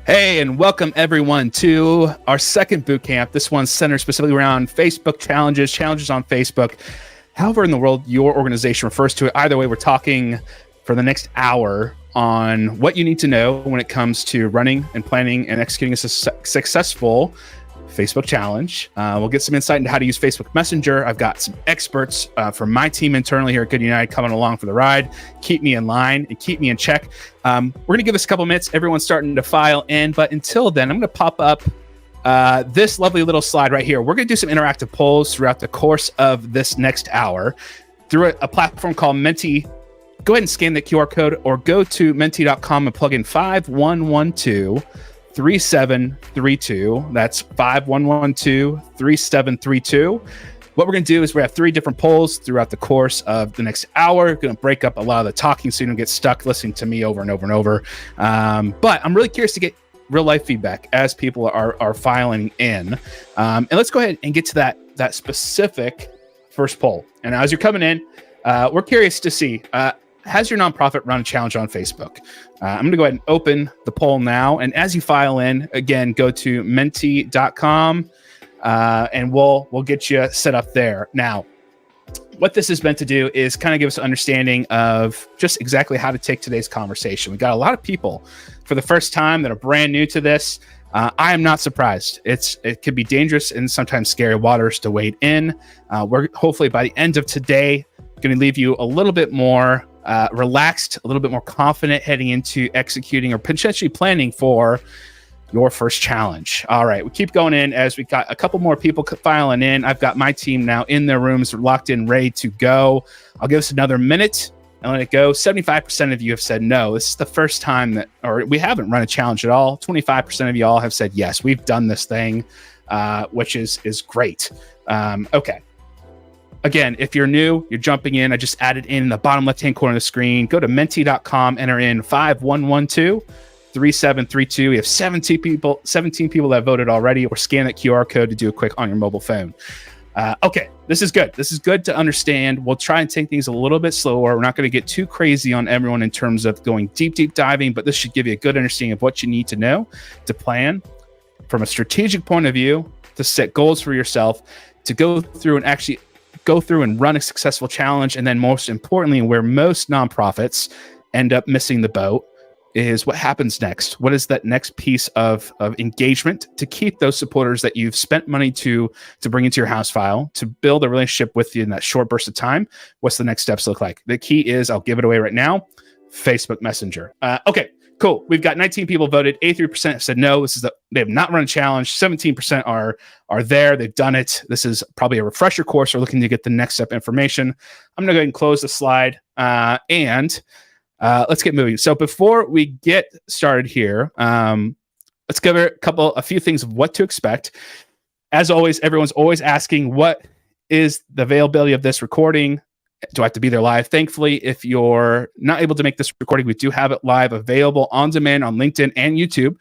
Hey, and welcome everyone to our second boot camp. This one's centered specifically around Facebook challenges on Facebook. However in the world your organization refers to it. Either way, we're talking for the next hour on what you need to know when it comes to running and planning and executing a successful Facebook challenge. We'll get some insight into how to use Facebook Messenger. I've got some experts from my team internally here at Good United coming along for the ride. Keep me in line and keep me in check. We're going to give this a couple minutes. Everyone's starting to file in. But until then, I'm going to pop up this lovely little slide right here. We're going to do some interactive polls throughout the course of this next hour through a platform called Menti. Go ahead and scan the QR code or go to menti.com and plug in 5112-3732. That's 5112-3732. What we're going to do is we have 3 different polls throughout the course of the next hour. We're going to break up a lot of the talking so you don't get stuck listening to me over and over and over. But I'm really curious to get real life feedback as people are filing in. And let's go ahead and get to that specific first poll. And as you're coming in, we're curious to see, has your nonprofit run a challenge on Facebook? I'm going to go ahead and open the poll now. And as you file in, again, go to menti.com and we'll get you set up there. Now, what this is meant to do is kind of give us an understanding of just exactly how to take today's conversation. We got a lot of people for the first time that are brand new to this. I am not surprised. It can be dangerous and sometimes scary waters to wade in. We're hopefully by the end of today going to leave you a little bit more relaxed, a little bit more confident heading into executing or potentially planning for your first challenge. All right, we keep going in as we got a couple more people filing in. I've got my team now in their rooms, locked in, ready to go. I'll give us another minute and let it go. 75% of you have said no. This is the first time that, or we haven't run a challenge at all. 25% of you all have said yes, we've done this thing, which is great. Okay. Again, if you're new, you're jumping in. I just added in the bottom left-hand corner of the screen. Go to menti.com, enter in 5112-3732. We have 17 people that voted already, or scan that QR code to do a quick on your mobile phone. Okay, this is good. This is good to understand. We'll try and take things a little bit slower. We're not going to get too crazy on everyone in terms of going deep diving, but this should give you a good understanding of what you need to know to plan from a strategic point of view, to set goals for yourself, to go through and run a successful challenge. And then most importantly, where most nonprofits end up missing the boat is what happens next. What is that next piece of engagement to keep those supporters that you've spent money to bring into your house file, to build a relationship with you in that short burst of time? What's the next steps look like? The key is, I'll give it away right now, Facebook Messenger. Okay, cool. We've got 19 people voted. 83% have said no. They have not run a challenge. 17% are there. They've done it. This is probably a refresher course. We're looking to get the next step information. I'm going to go ahead and close the slide and let's get moving. So before we get started here, let's cover a few things of what to expect. As always, everyone's always asking, what is the availability of this recording? Do I have to be there live? Thankfully, if you're not able to make this recording, we do have it live available on demand on LinkedIn and YouTube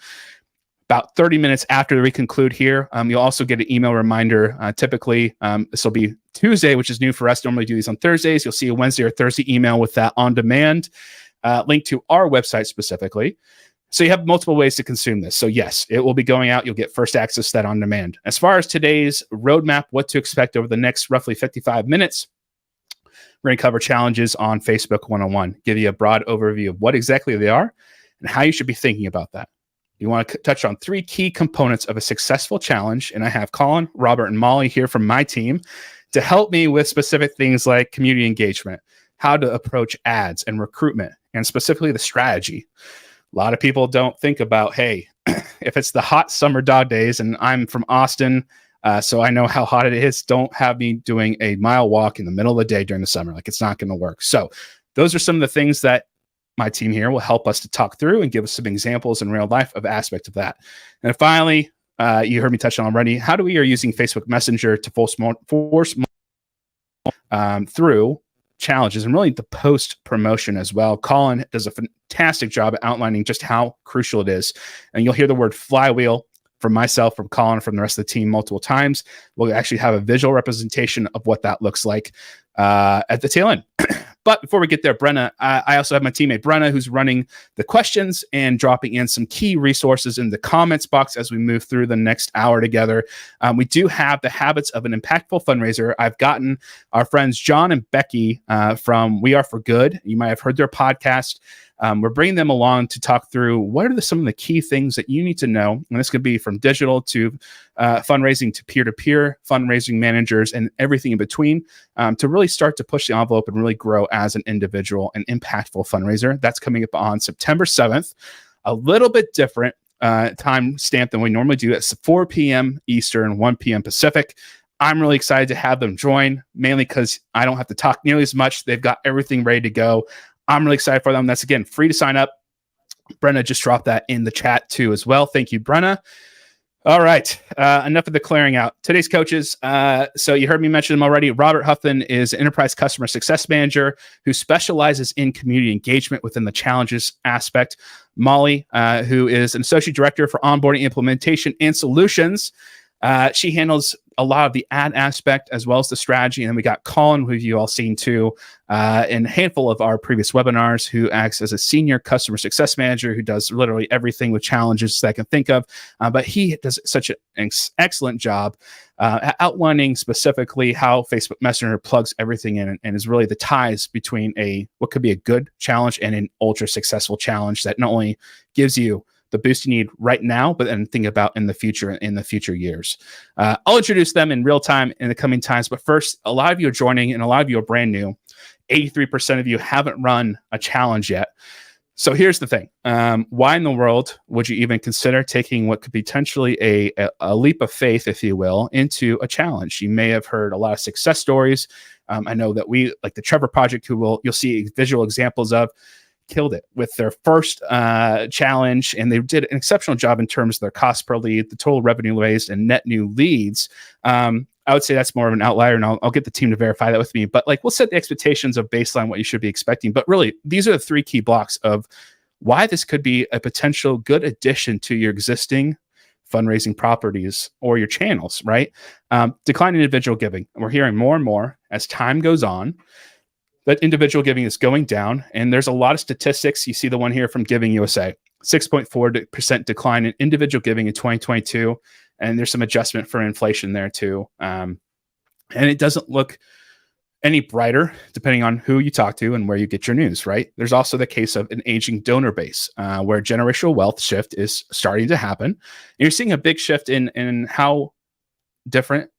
about 30 minutes after we conclude here. You'll also get an email reminder. Typically, this will be Tuesday, which is new for us. Normally do these on Thursdays. You'll see a Wednesday or Thursday email with that on demand link to our website specifically. So you have multiple ways to consume this. So yes, it will be going out. You'll get first access to that on demand. As far as today's roadmap, what to expect over the next roughly 55 minutes, we're going to cover challenges on Facebook 101, give you a broad overview of what exactly they are and how you should be thinking about that. You want to touch on 3 key components of a successful challenge. And I have Colin, Robert, and Molly here from my team to help me with specific things like community engagement, how to approach ads and recruitment, and specifically the strategy. A lot of people don't think about, hey, if it's the hot summer dog days, and I'm from Austin, so I know how hot it is, don't have me doing a mile walk in the middle of the day during the summer. Like, it's not going to work. So those are some of the things that my team here will help us to talk through and give us some examples in real life of aspects of that. And finally, you heard me touch on already, how do we are using Facebook Messenger to force through challenges and really the post promotion as well. Colin does a fantastic job at outlining just how crucial it is. And you'll hear the word flywheel from myself, from Colin, from the rest of the team multiple times. We'll actually have a visual representation of what that looks like at the tail end. But before we get there, Brenna, I also have my teammate Brenna, who's running the questions and dropping in some key resources in the comments box as we move through the next hour together. We do have the habits of an impactful fundraiser. I've gotten our friends John and Becky from We Are For Good. You might have heard their podcast. We're bringing them along to talk through what are some of the key things that you need to know. And this could be from digital to fundraising to peer-to-peer fundraising managers and everything in between to really start to push the envelope and really grow as an individual and impactful fundraiser. That's coming up on September 7th. A little bit different time stamp than we normally do. It's 4 p.m. Eastern, 1 p.m. Pacific. I'm really excited to have them join, mainly because I don't have to talk nearly as much. They've got everything ready to go. I'm really excited for them. That's, again, free to sign up. Brenna just dropped that in the chat too as well. Thank you, Brenna. All right. Enough of the clearing out. Today's coaches. So you heard me mention them already. Robert Huffman is an enterprise customer success manager who specializes in community engagement within the challenges aspect. Molly, who is an associate director for onboarding, implementation, and solutions. She handles a lot of the ad aspect as well as the strategy. And then we got Colin, who you all seen too, in a handful of our previous webinars, who acts as a senior customer success manager who does literally everything with challenges that I can think of. But he does such an excellent job outlining specifically how Facebook Messenger plugs everything in and is really the ties between what could be a good challenge and an ultra successful challenge that not only gives you the boost you need right now, but then think about in the future years. I'll introduce them in real time in the coming times. But first, a lot of you are joining and a lot of you are brand new. 83% of you haven't run a challenge yet. So here's the thing. Why in the world would you even consider taking what could be potentially a leap of faith, if you will, into a challenge? You may have heard a lot of success stories. I know that we, like the Trevor Project, you'll see visual examples of, killed it with their first challenge, and they did an exceptional job in terms of their cost per lead, the total revenue raised, and net new leads. I would say that's more of an outlier, and I'll get the team to verify that with me. But we'll set the expectations of baseline what you should be expecting. But really, these are the three key blocks of why this could be a potential good addition to your existing fundraising properties or your channels, right? Decline in individual giving. We're hearing more and more as time goes on that individual giving is going down. And there's a lot of statistics. You see the one here from Giving USA, 6.4% decline in individual giving in 2022. And there's some adjustment for inflation there too. And it doesn't look any brighter depending on who you talk to and where you get your news, right? There's also the case of an aging donor base where generational wealth shift is starting to happen. And you're seeing a big shift in how different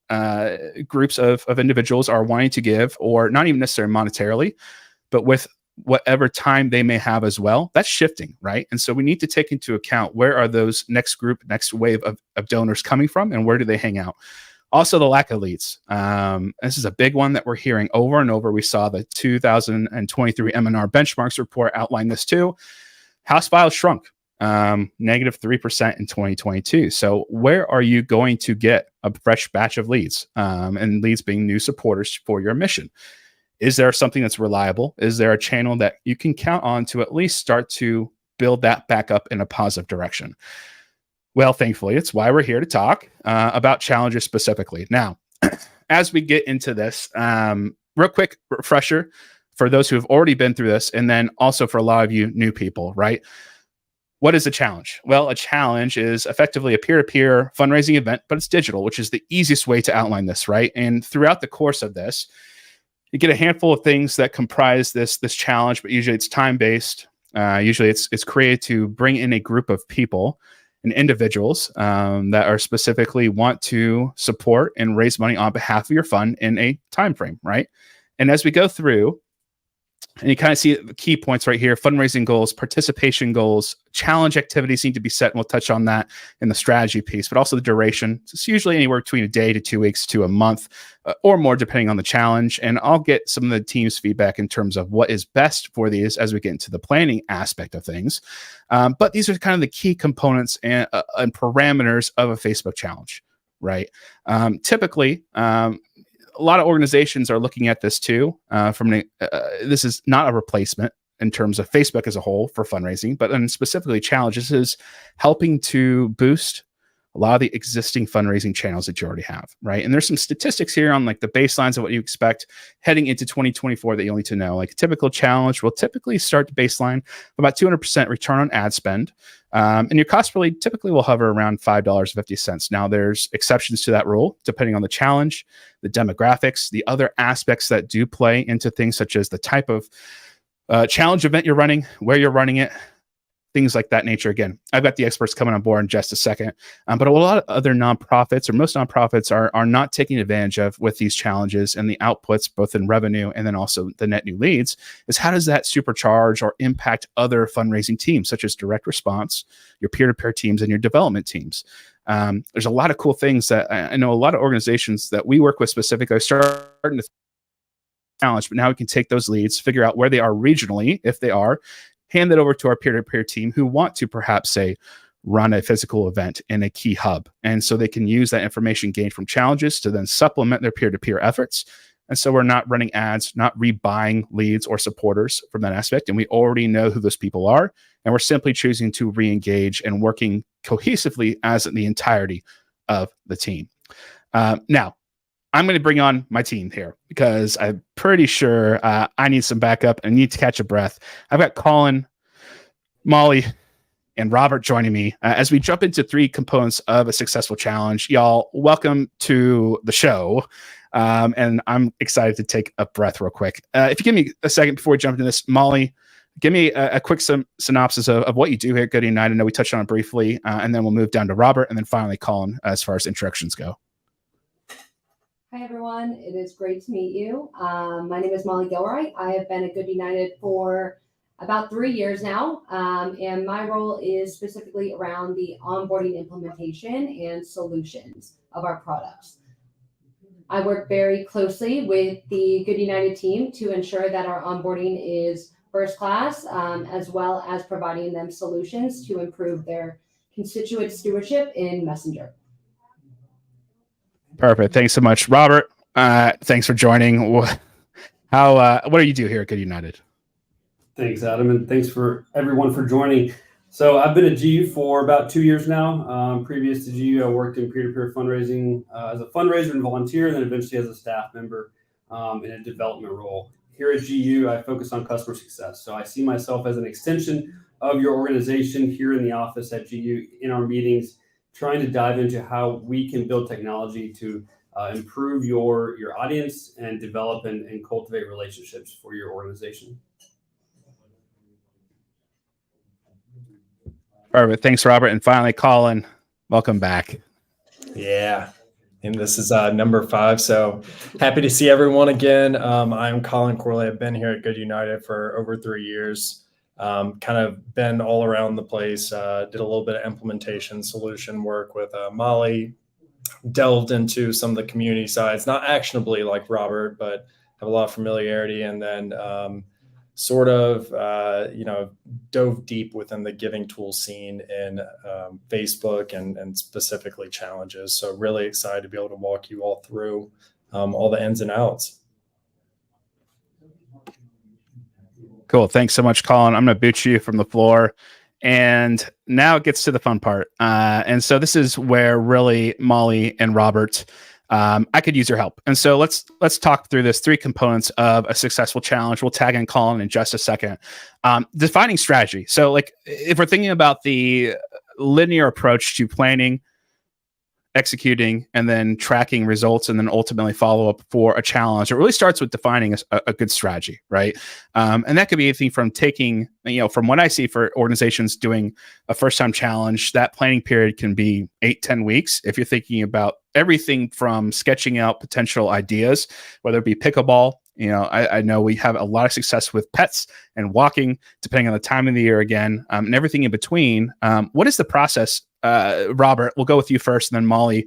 groups of individuals are wanting to give, or not even necessarily monetarily, but with whatever time they may have as well. That's shifting, right? And so we need to take into account where are those next wave of donors coming from and where do they hang out? Also, the lack of leads. This is a big one that we're hearing over and over. We saw the 2023 M&R benchmarks report outline this too. House files shrunk. -3% in 2022. So where are you going to get a fresh batch of leads? And leads being new supporters for your mission. Is there something that's reliable? Is there a channel that you can count on to at least start to build that back up in a positive direction? Well, thankfully, it's why we're here to talk about challenges specifically. Now, as we get into this, real quick refresher for those who have already been through this, and then also for a lot of you new people, right? What is a challenge? Well, a challenge is effectively a peer-to-peer fundraising event, but it's digital, which is the easiest way to outline this, right? And throughout the course of this, you get a handful of things that comprise this challenge, but usually it's time-based. Usually it's created to bring in a group of people and individuals that are specifically want to support and raise money on behalf of your fund in a time frame, right? And as we go through, and you kind of see the key points right here: fundraising goals, participation goals, challenge activities need to be set. And we'll touch on that in the strategy piece, but also the duration. It's usually anywhere between a day to 2 weeks to a month or more, depending on the challenge. And I'll get some of the team's feedback in terms of what is best for these as we get into the planning aspect of things. But these are kind of the key components and parameters of a Facebook challenge, right? Typically, a lot of organizations are looking at this too. This is not a replacement in terms of Facebook as a whole for fundraising, but then specifically challenges is helping to boost a lot of the existing fundraising channels that you already have, right? And there's some statistics here on like the baselines of what you expect heading into 2024 that you'll need to know. Like a typical challenge will typically start the baseline about 200% return on ad spend. And your cost really typically will hover around $5.50. Now, there's exceptions to that rule, depending on the challenge, the demographics, the other aspects that do play into things such as the type of challenge event you're running, where you're running it, things like that nature. Again, I've got the experts coming on board in just a second. But a lot of other nonprofits, or most nonprofits, are not taking advantage of with these challenges and the outputs, both in revenue and then also the net new leads, is how does that supercharge or impact other fundraising teams, such as direct response, your peer-to-peer teams, and your development teams. There's a lot of cool things that I know a lot of organizations that we work with specifically are starting to challenge, but now we can take those leads, figure out where they are regionally, if they are, hand that over to our peer-to-peer team who want to perhaps say run a physical event in a key hub. And so they can use that information gained from challenges to then supplement their peer-to-peer efforts. And so we're not running ads, not rebuying leads or supporters from that aspect. And we already know who those people are. And we're simply choosing to re-engage and working cohesively as the entirety of the team. Now, I'm going to bring on my team here because I'm pretty sure I need some backup and need to catch a breath. I've got Colin, Molly, and Robert joining me as we jump into 3 components of a successful challenge. Y'all, welcome to the show. And I'm excited to take a breath real quick. If you give me a second before we jump into this, Molly, give me a quick synopsis of what you do here at Good United. I know we touched on it briefly, and then we'll move down to Robert, and then finally Colin as far as introductions go. Hi, everyone. It is great to meet you. My name is Molly Gilroy. I have been at Good United for about 3 years now, and my role is specifically around the onboarding, implementation, and solutions of our products. I work very closely with the Good United team to ensure that our onboarding is first class, as well as providing them solutions to improve their constituent stewardship in Messenger. Perfect. Thanks so much, Robert. Thanks for joining. What do you do here at Good United? Thanks, Adam, and thanks for everyone for joining. So I've been at GU for about 2 years now. Previous to GU, I worked in peer-to-peer fundraising as a fundraiser and volunteer, and then eventually as a staff member in a development role. Here at GU, I focus on customer success. So I see myself as an extension of your organization here in the office at GU in our meetings, trying to dive into how we can build technology to improve your audience and develop and cultivate relationships for your organization. Perfect. Thanks, Robert. And finally, Colin, welcome back. Yeah. And this is number 5. So happy to see everyone again. I'm Colin Corley. I've been here at Good United for over 3 years. Kind of been all around the place. Did a little bit of implementation solution work with Molly. Delved into some of the community sides, not actionably like Robert, but have a lot of familiarity. And then dove deep within the giving tool scene in Facebook and specifically challenges. So really excited to be able to walk you all through all the ins and outs. Cool. Thanks so much, Colin. I'm going to boot you from the floor. And now it gets to the fun part. And so this is where really Molly and Robert, I could use your help. And so let's talk through this 3 components of a successful challenge. We'll tag in Colin in just a second. Defining strategy. So like if we're thinking about the linear approach to planning, executing, and then tracking results, and then ultimately follow up for a challenge, it really starts with defining a good strategy, right? And that could be anything from taking, from what I see for organizations doing a first-time challenge, that planning period can be 8-10 weeks. If you're thinking about everything from sketching out potential ideas, whether it be pickleball, I know we have a lot of success with pets and walking, depending on the time of the year again, and everything in between. What is the process? Robert, we'll go with you first, and then Molly.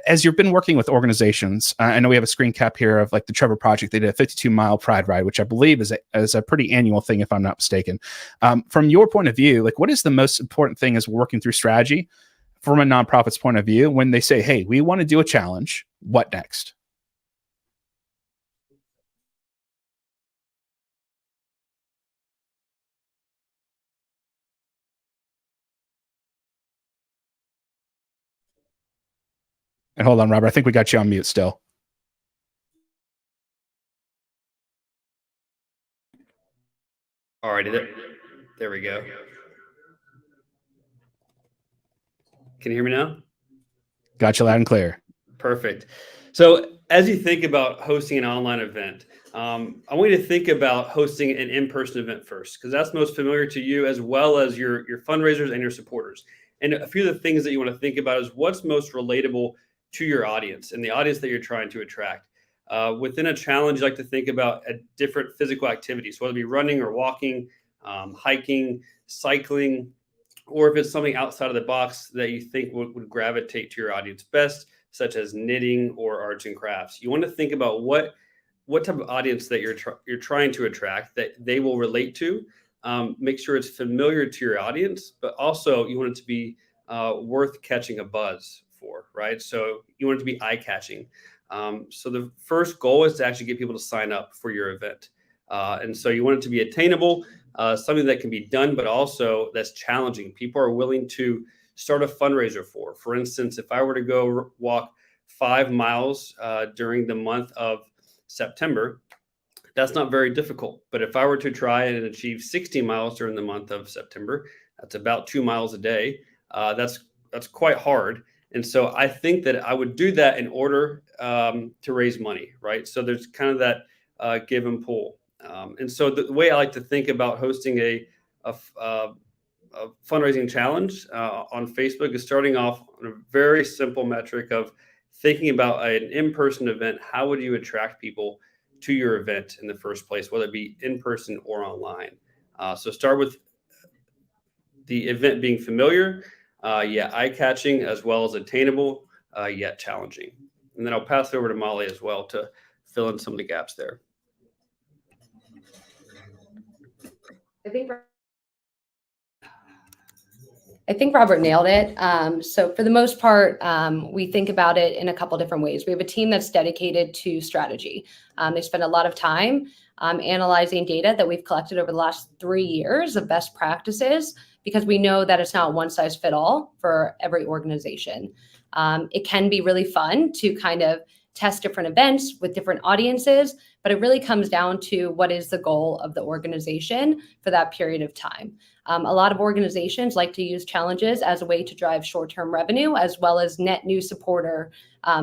As you've been working with organizations, I know we have a screen cap here of like the Trevor Project. They did a 52-mile pride ride, which I believe is a pretty annual thing, if I'm not mistaken. From your point of view, like what is the most important thing as we're working through strategy from a nonprofit's point of view when they say, hey, we want to do a challenge, what next? And hold on, Robert, I think we got you on mute still. All righty, there we go. Can you hear me now? Got you loud and clear. Perfect. So as you think about hosting an online event, I want you to think about hosting an in-person event first, because that's most familiar to you as well as your fundraisers and your supporters. And a few of the things that you want to think about is what's most relatable to your audience and the audience that you're trying to attract. Within a challenge, you like to think about different physical activities, whether it be running or walking, hiking, cycling, or if it's something outside of the box that you think would gravitate to your audience best, such as knitting or arts and crafts. You want to think about what type of audience that you're trying to attract that they will relate to. Make sure it's familiar to your audience, but also you want it to be worth catching a buzz for, right? So you want it to be eye-catching. So the first goal is to actually get people to sign up for your event. And so you want it to be attainable, something that can be done, but also that's challenging. People are willing to start a fundraiser for. For instance, if I were to go walk 5 miles during the month of September, that's not very difficult. But if I were to try and achieve 60 miles during the month of September, that's about 2 miles a day. That's quite hard. And so I think that I would do that in order to raise money, right? So there's kind of that give and pull. And so the way I like to think about hosting a fundraising challenge on Facebook is starting off on a very simple metric of thinking about an in-person event. How would you attract people to your event in the first place, whether it be in person or online? So start with the event being familiar, yet eye-catching, as well as attainable, yet challenging. And then I'll pass it over to Molly as well to fill in some of the gaps there. I think Robert nailed it. So for the most part, we think about it in a couple different ways. We have a team that's dedicated to strategy. They spend a lot of time analyzing data that we've collected over the last 3 years of best practices, because we know that it's not one size fit all for every organization. It can be really fun to kind of test different events with different audiences, but it really comes down to what is the goal of the organization for that period of time. A lot of organizations like to use challenges as a way to drive short-term revenue as well as net new supporter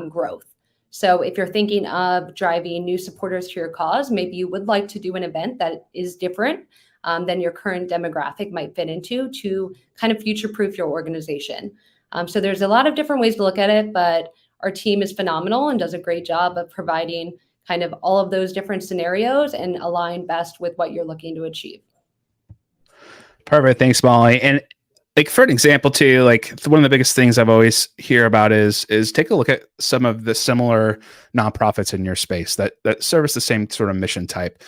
growth. So if you're thinking of driving new supporters to your cause, maybe you would like to do an event that is different than your current demographic might fit into to kind of future-proof your organization. So there's a lot of different ways to look at it, but our team is phenomenal and does a great job of providing kind of all of those different scenarios and align best with what you're looking to achieve. Perfect. Thanks, Molly. And like for an example too, like one of the biggest things I've always hear about is take a look at some of the similar nonprofits in your space that service the same sort of mission type.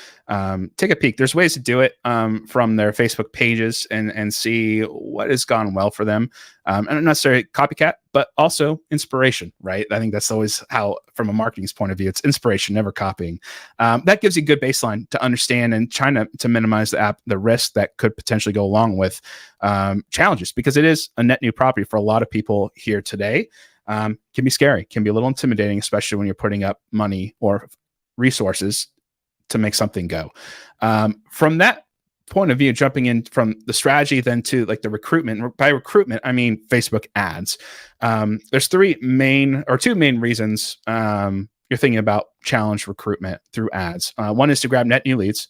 Take a peek. There's ways to do it from their Facebook pages and see what has gone well for them. And not necessarily copycat, but also inspiration, right? I think that's always how, from a marketing's point of view, it's inspiration, never copying. That gives you a good baseline to understand and trying to minimize the risk that could potentially go along with challenges, because it is a net new property for a lot of people here today. Can be scary, can be a little intimidating, especially when you're putting up money or resources to make something go. From that point of view, jumping in from the strategy then to like the recruitment. By recruitment, I mean Facebook ads. There's two main reasons you're thinking about challenge recruitment through ads. One is to grab net new leads,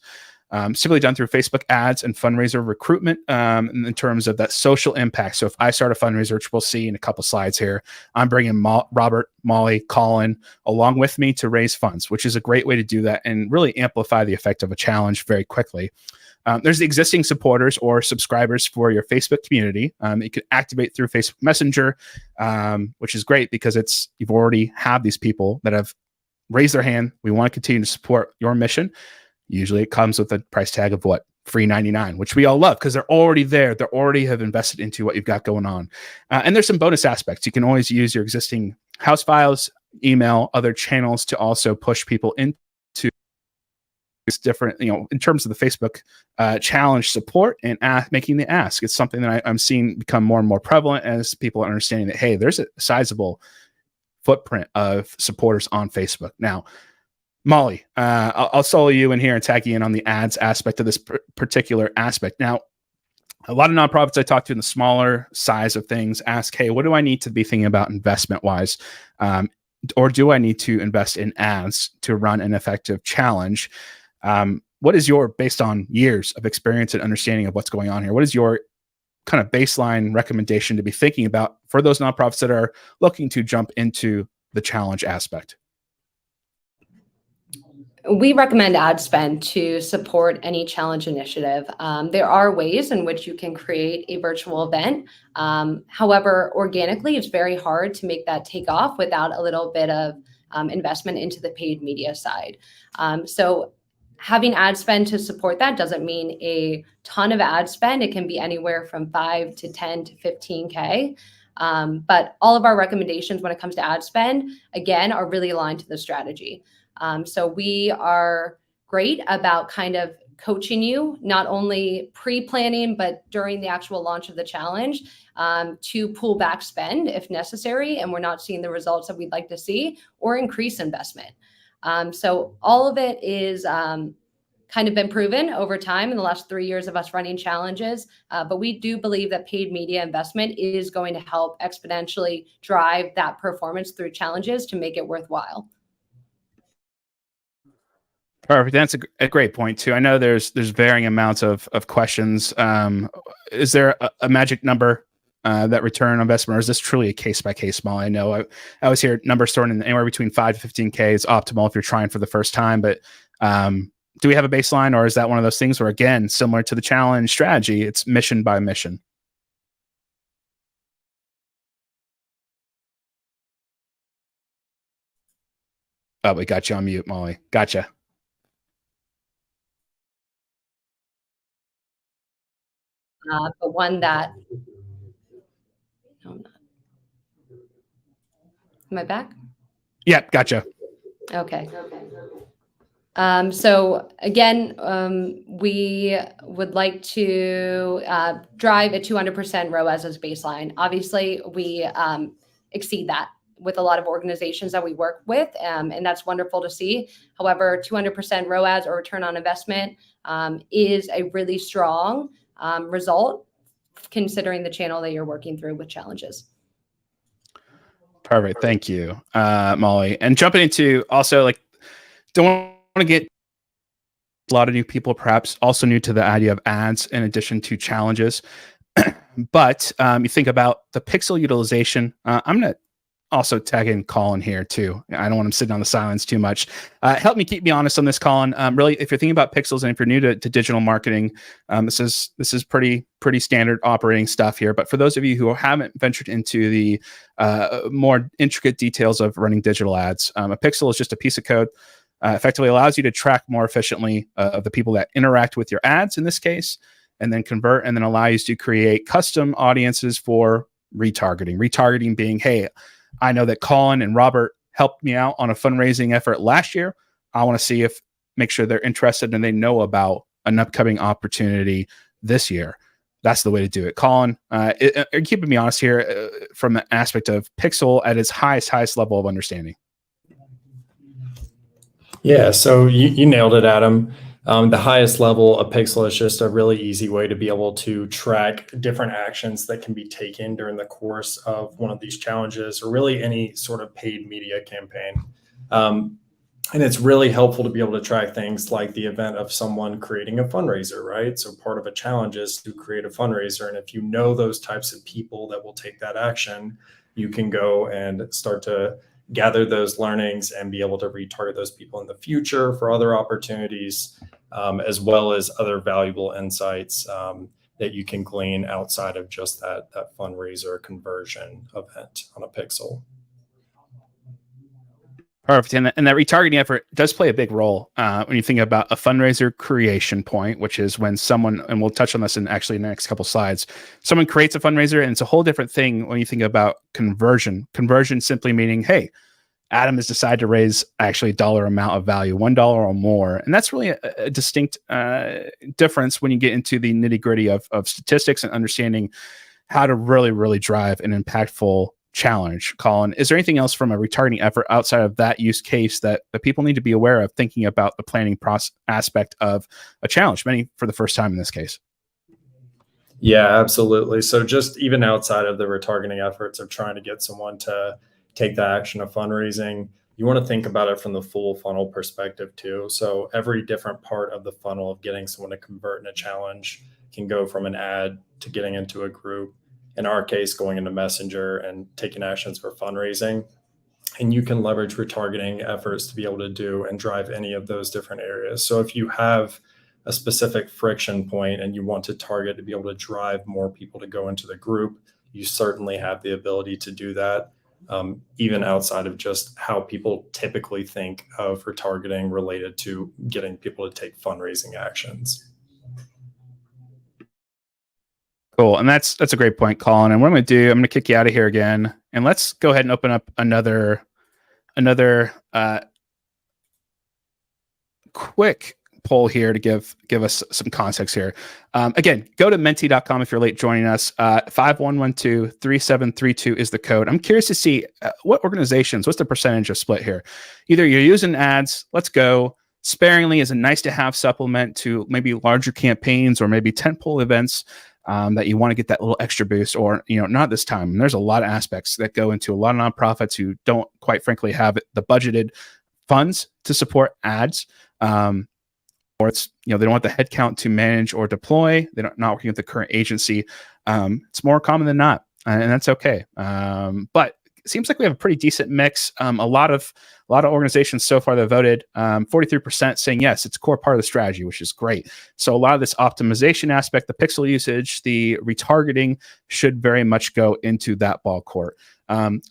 simply done through Facebook ads and fundraiser recruitment in terms of that social impact. So if I start a fundraiser, which we'll see in a couple slides here, I'm bringing Robert, Molly, Colin along with me to raise funds, which is a great way to do that and really amplify the effect of a challenge very quickly. There's the existing supporters or subscribers for your Facebook community. You can activate through Facebook Messenger, which is great because you've already have these people that have raised their hand. We want to continue to support your mission. Usually it comes with a price tag of what? Free 99, which we all love because they're already there. They already have invested into what you've got going on. And there's some bonus aspects. You can always use your existing house files, email, other channels to also push people into it's different, in terms of the Facebook challenge support and making the ask. It's something that I'm seeing become more and more prevalent as people are understanding that, hey, there's a sizable footprint of supporters on Facebook. Now, Molly, I'll solo you in here and tag you in on the ads aspect of this particular aspect. Now, a lot of nonprofits I talk to in the smaller size of things ask, hey, what do I need to be thinking about investment wise? Or do I need to invest in ads to run an effective challenge? What is your, based on years of experience and understanding of what's going on here, what is your kind of baseline recommendation to be thinking about for those nonprofits that are looking to jump into the challenge aspect? We recommend ad spend to support any challenge initiative. There are ways in which you can create a virtual event. However, organically, it's very hard to make that take off without a little bit of investment into the paid media side. So having ad spend to support that doesn't mean a ton of ad spend. It can be anywhere from 5 to 10 to 15K. But all of our recommendations when it comes to ad spend, again, are really aligned to the strategy. So we are great about kind of coaching you, not only pre-planning, but during the actual launch of the challenge, to pull back spend if necessary, and we're not seeing the results that we'd like to see, or increase investment. So all of it is kind of been proven over time in the last 3 years of us running challenges. But we do believe that paid media investment is going to help exponentially drive that performance through challenges to make it worthwhile. Perfect. That's a great point too. I know there's varying amounts of questions. Is there a magic number that return on investment, or is this truly a case by case model? I know I always hear numbers thrown in anywhere between 5 to 15K is optimal if you're trying for the first time. But do we have a baseline, or is that one of those things where, again, similar to the challenge strategy, it's mission by mission? Oh, we got you on mute, Molly. Gotcha. But one that, no, I'm not. Am I back? Yeah, gotcha. Okay. So again, we would like to drive a 200% ROAS as baseline. Obviously, we exceed that with a lot of organizations that we work with, and that's wonderful to see. However, 200% ROAS, or return on investment, is a really strong result considering the channel that you're working through with challenges. Perfect. Thank you, Molly. And jumping into also, like, don't want to get a lot of new people perhaps also new to the idea of ads in addition to challenges. But you think about the pixel utilization. I'm going to also tag in Colin here too. I don't want him sitting on the silence too much. Help me keep me honest on this, Colin. Really, if you're thinking about pixels and if you're new to digital marketing, this is pretty standard operating stuff here. But for those of you who haven't ventured into the more intricate details of running digital ads, a pixel is just a piece of code. Effectively allows you to track more efficiently of the people that interact with your ads in this case, and then convert, and then allow you to create custom audiences for retargeting. Retargeting being, hey, I know that Colin and Robert helped me out on a fundraising effort last year. I want to make sure they're interested and they know about an upcoming opportunity this year. That's the way to do it. Colin, keeping me honest here from an aspect of pixel at its highest level of understanding. Yeah, so you nailed it, Adam. The highest level of pixel is just a really easy way to be able to track different actions that can be taken during the course of one of these challenges, or really any sort of paid media campaign. And it's really helpful to be able to track things like the event of someone creating a fundraiser, right? So part of a challenge is to create a fundraiser. And if you know those types of people that will take that action, you can go and start to gather those learnings and be able to retarget those people in the future for other opportunities, as well as other valuable insights that you can glean outside of just that fundraiser conversion event on a pixel. Perfect. And that retargeting effort does play a big role when you think about a fundraiser creation point, which is when someone, and we'll touch on this in the next couple slides, someone creates a fundraiser, and it's a whole different thing when you think about conversion. Conversion simply meaning, hey, Adam has decided to raise actually a dollar amount of value, $1 or more. And that's really a distinct difference when you get into the nitty gritty of statistics and understanding how to really drive an impactful challenge. Colin, is there anything else from a retargeting effort outside of that use case that people need to be aware of thinking about the planning process aspect of a challenge, many for the first time in this case? Yeah, absolutely. So just even outside of the retargeting efforts of trying to get someone to take the action of fundraising, you want to think about it from the full funnel perspective too. So every different part of the funnel of getting someone to convert in a challenge can go from an ad to getting into a group. In our case, going into Messenger and taking actions for fundraising. And you can leverage retargeting efforts to be able to do and drive any of those different areas. So if you have a specific friction point and you want to target to be able to drive more people to go into the group, you certainly have the ability to do that, even outside of just how people typically think of retargeting related to getting people to take fundraising actions. Cool. And that's a great point, Colin. And what I'm going to do, I'm going to kick you out of here again. And let's go ahead and open up another quick poll here to give us some context here. Again, go to menti.com if you're late joining us. 5112-3732 is the code. I'm curious to see what organizations, what's the percentage of split here? Either you're using ads, let's go. Sparingly is a nice to have supplement to maybe larger campaigns or maybe tentpole events that you want to get that little extra boost, or, not this time. And there's a lot of aspects that go into a lot of nonprofits who don't quite frankly have the budgeted funds to support ads. Or it's, they don't want the headcount to manage or deploy. They're not working with the current agency. It's more common than not, and that's okay. But it seems like we have a pretty decent mix. A lot of organizations so far that voted, 43% saying yes, it's a core part of the strategy, which is great. So a lot of this optimization aspect, the pixel usage, the retargeting should very much go into that ball court.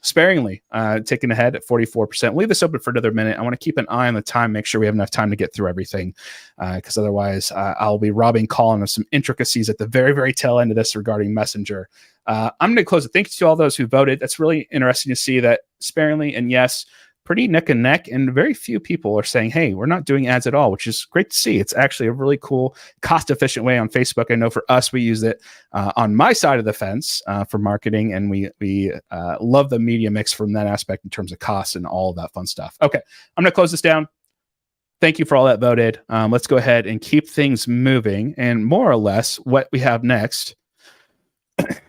Sparingly taken ahead at 44%. We'll leave this open for another minute. I want to keep an eye on the time, make sure we have enough time to get through everything, because otherwise I'll be robbing Colin of some intricacies at the very, very tail end of this regarding Messenger. I'm going to close it. Thank you to all those who voted. That's really interesting to see that sparingly and yes, pretty neck and neck, and very few people are saying, hey, we're not doing ads at all, which is great to see. It's actually a really cool, cost-efficient way on Facebook. I know for us, we use it on my side of the fence for marketing, and we love the media mix from that aspect in terms of cost and all of that fun stuff. Okay, I'm going to close this down. Thank you for all that voted. Let's go ahead and keep things moving, and more or less what we have next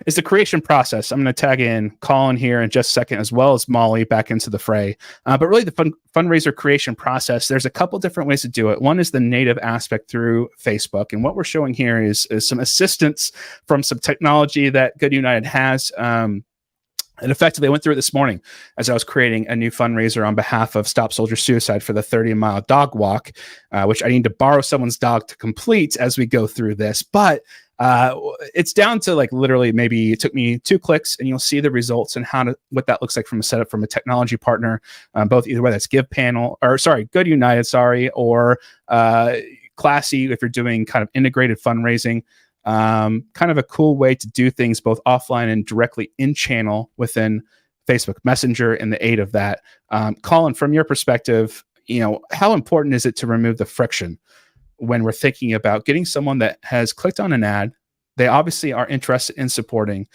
is the creation process. I'm going to tag in Colin here in just a second, as well as Molly back into the fray. But really the fundraiser creation process, there's a couple different ways to do it. One is the native aspect through Facebook. And what we're showing here is some assistance from some technology that Good United has. And effectively, I went through it this morning as I was creating a new fundraiser on behalf of Stop Soldier Suicide for the 30-mile dog walk, which I need to borrow someone's dog to complete as we go through this. But it's down to literally maybe it took me 2 clicks, and you'll see the results and what that looks like from a setup from a technology partner, both either whether it's Good United, or Classy if you're doing kind of integrated fundraising. Kind of a cool way to do things both offline and directly in channel within Facebook Messenger and the aid of that. Colin, from your perspective, how important is it to remove the friction when we're thinking about getting someone that has clicked on an ad? They obviously are interested in supporting.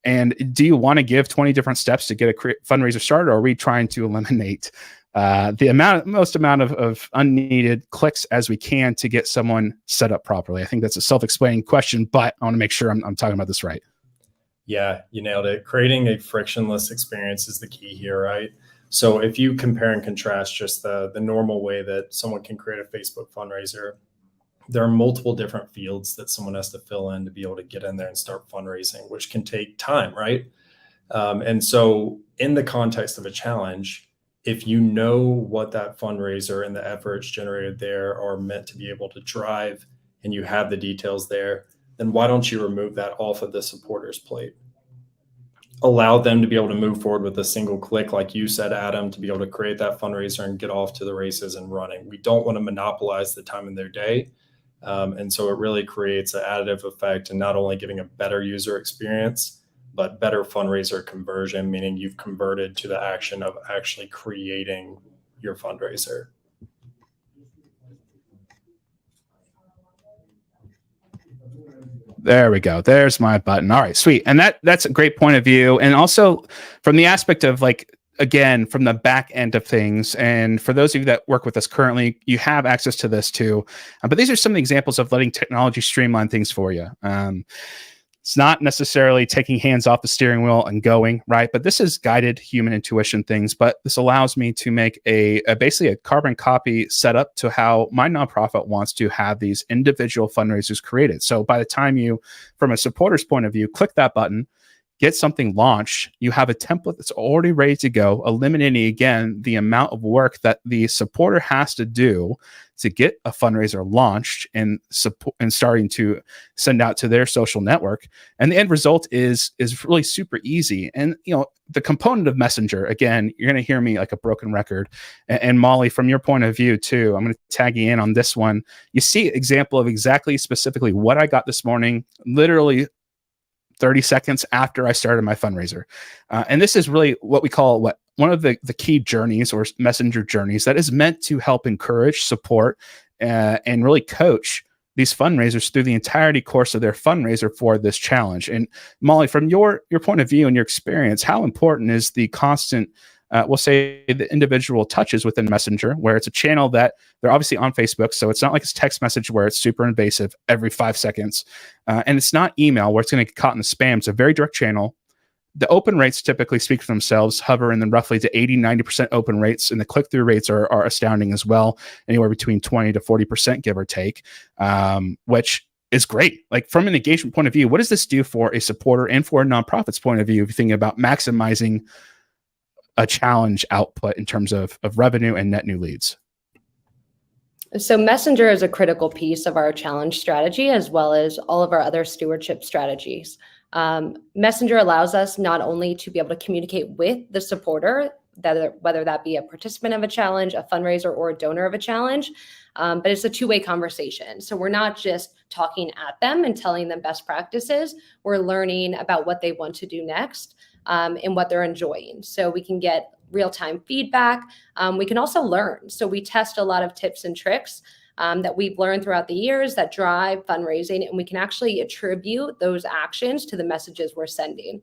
And do you want to give 20 different steps to get a fundraiser started, or are we trying to eliminate the most amount of unneeded clicks as we can to get someone set up properly? I think that's a self-explaining question, but I want to make sure I'm talking about this right. Yeah, you nailed it. Creating a frictionless experience is the key here, right? So if you compare and contrast just the normal way that someone can create a Facebook fundraiser, there are multiple different fields that someone has to fill in to be able to get in there and start fundraising, which can take time, right? And so in the context of a challenge, if you know what that fundraiser and the efforts generated there are meant to be able to drive, and you have the details there, then why don't you remove that off of the supporters plate? Allow them to be able to move forward with a single click, like you said, Adam, to be able to create that fundraiser and get off to the races and running. We don't want to monopolize the time in their day. And so it really creates an additive effect in not only giving a better user experience, but better fundraiser conversion, meaning you've converted to the action of actually creating your fundraiser. There we go. There's my button. All right, sweet. And that's a great point of view. And also from the aspect of like, again, from the back end of things. And for those of you that work with us currently, you have access to this too. But these are some of the examples of letting technology streamline things for you. It's not necessarily taking hands off the steering wheel and going, right? But this is guided human intuition things. But this allows me to make basically a carbon copy setup to how my nonprofit wants to have these individual fundraisers created. So by the time you, from a supporter's point of view, click that button, get something launched, you have a template that's already ready to go, eliminating, again, the amount of work that the supporter has to do to get a fundraiser launched and support and starting to send out to their social network. And the end result is really super easy. And, the component of Messenger, again, you're going to hear me like a broken record. And Molly, from your point of view too, I'm going to tag you in on this one. You see example of exactly specifically what I got this morning, literally 30 seconds after I started my fundraiser. And this is really what we call one of the key journeys or messenger journeys that is meant to help encourage, support, and really coach these fundraisers through the entirety course of their fundraiser for this challenge. And Molly, from your point of view and your experience, how important is the constant, we'll say the individual touches within Messenger, where it's a channel that they're obviously on Facebook. So it's not like it's text message where it's super invasive every 5 seconds. And it's not email where it's going to get caught in the spam. It's a very direct channel. The open rates typically speak for themselves, hover in the roughly to 80-90% open rates. And the click-through rates are astounding as well, anywhere between 20 to 40%, give or take, which is great. Like from an engagement point of view, what does this do for a supporter and for a nonprofit's point of view if you think about maximizing a challenge output in terms of revenue and net new leads? So Messenger is a critical piece of our challenge strategy, as well as all of our other stewardship strategies. Messenger allows us not only to be able to communicate with the supporter, whether that be a participant of a challenge, a fundraiser, or a donor of a challenge, but it's a two-way conversation. So we're not just talking at them and telling them best practices. We're learning about what they want to do next and what they're enjoying. So we can get real-time feedback. We can also learn. So we test a lot of tips and tricks that we've learned throughout the years that drive fundraising, and we can actually attribute those actions to the messages we're sending.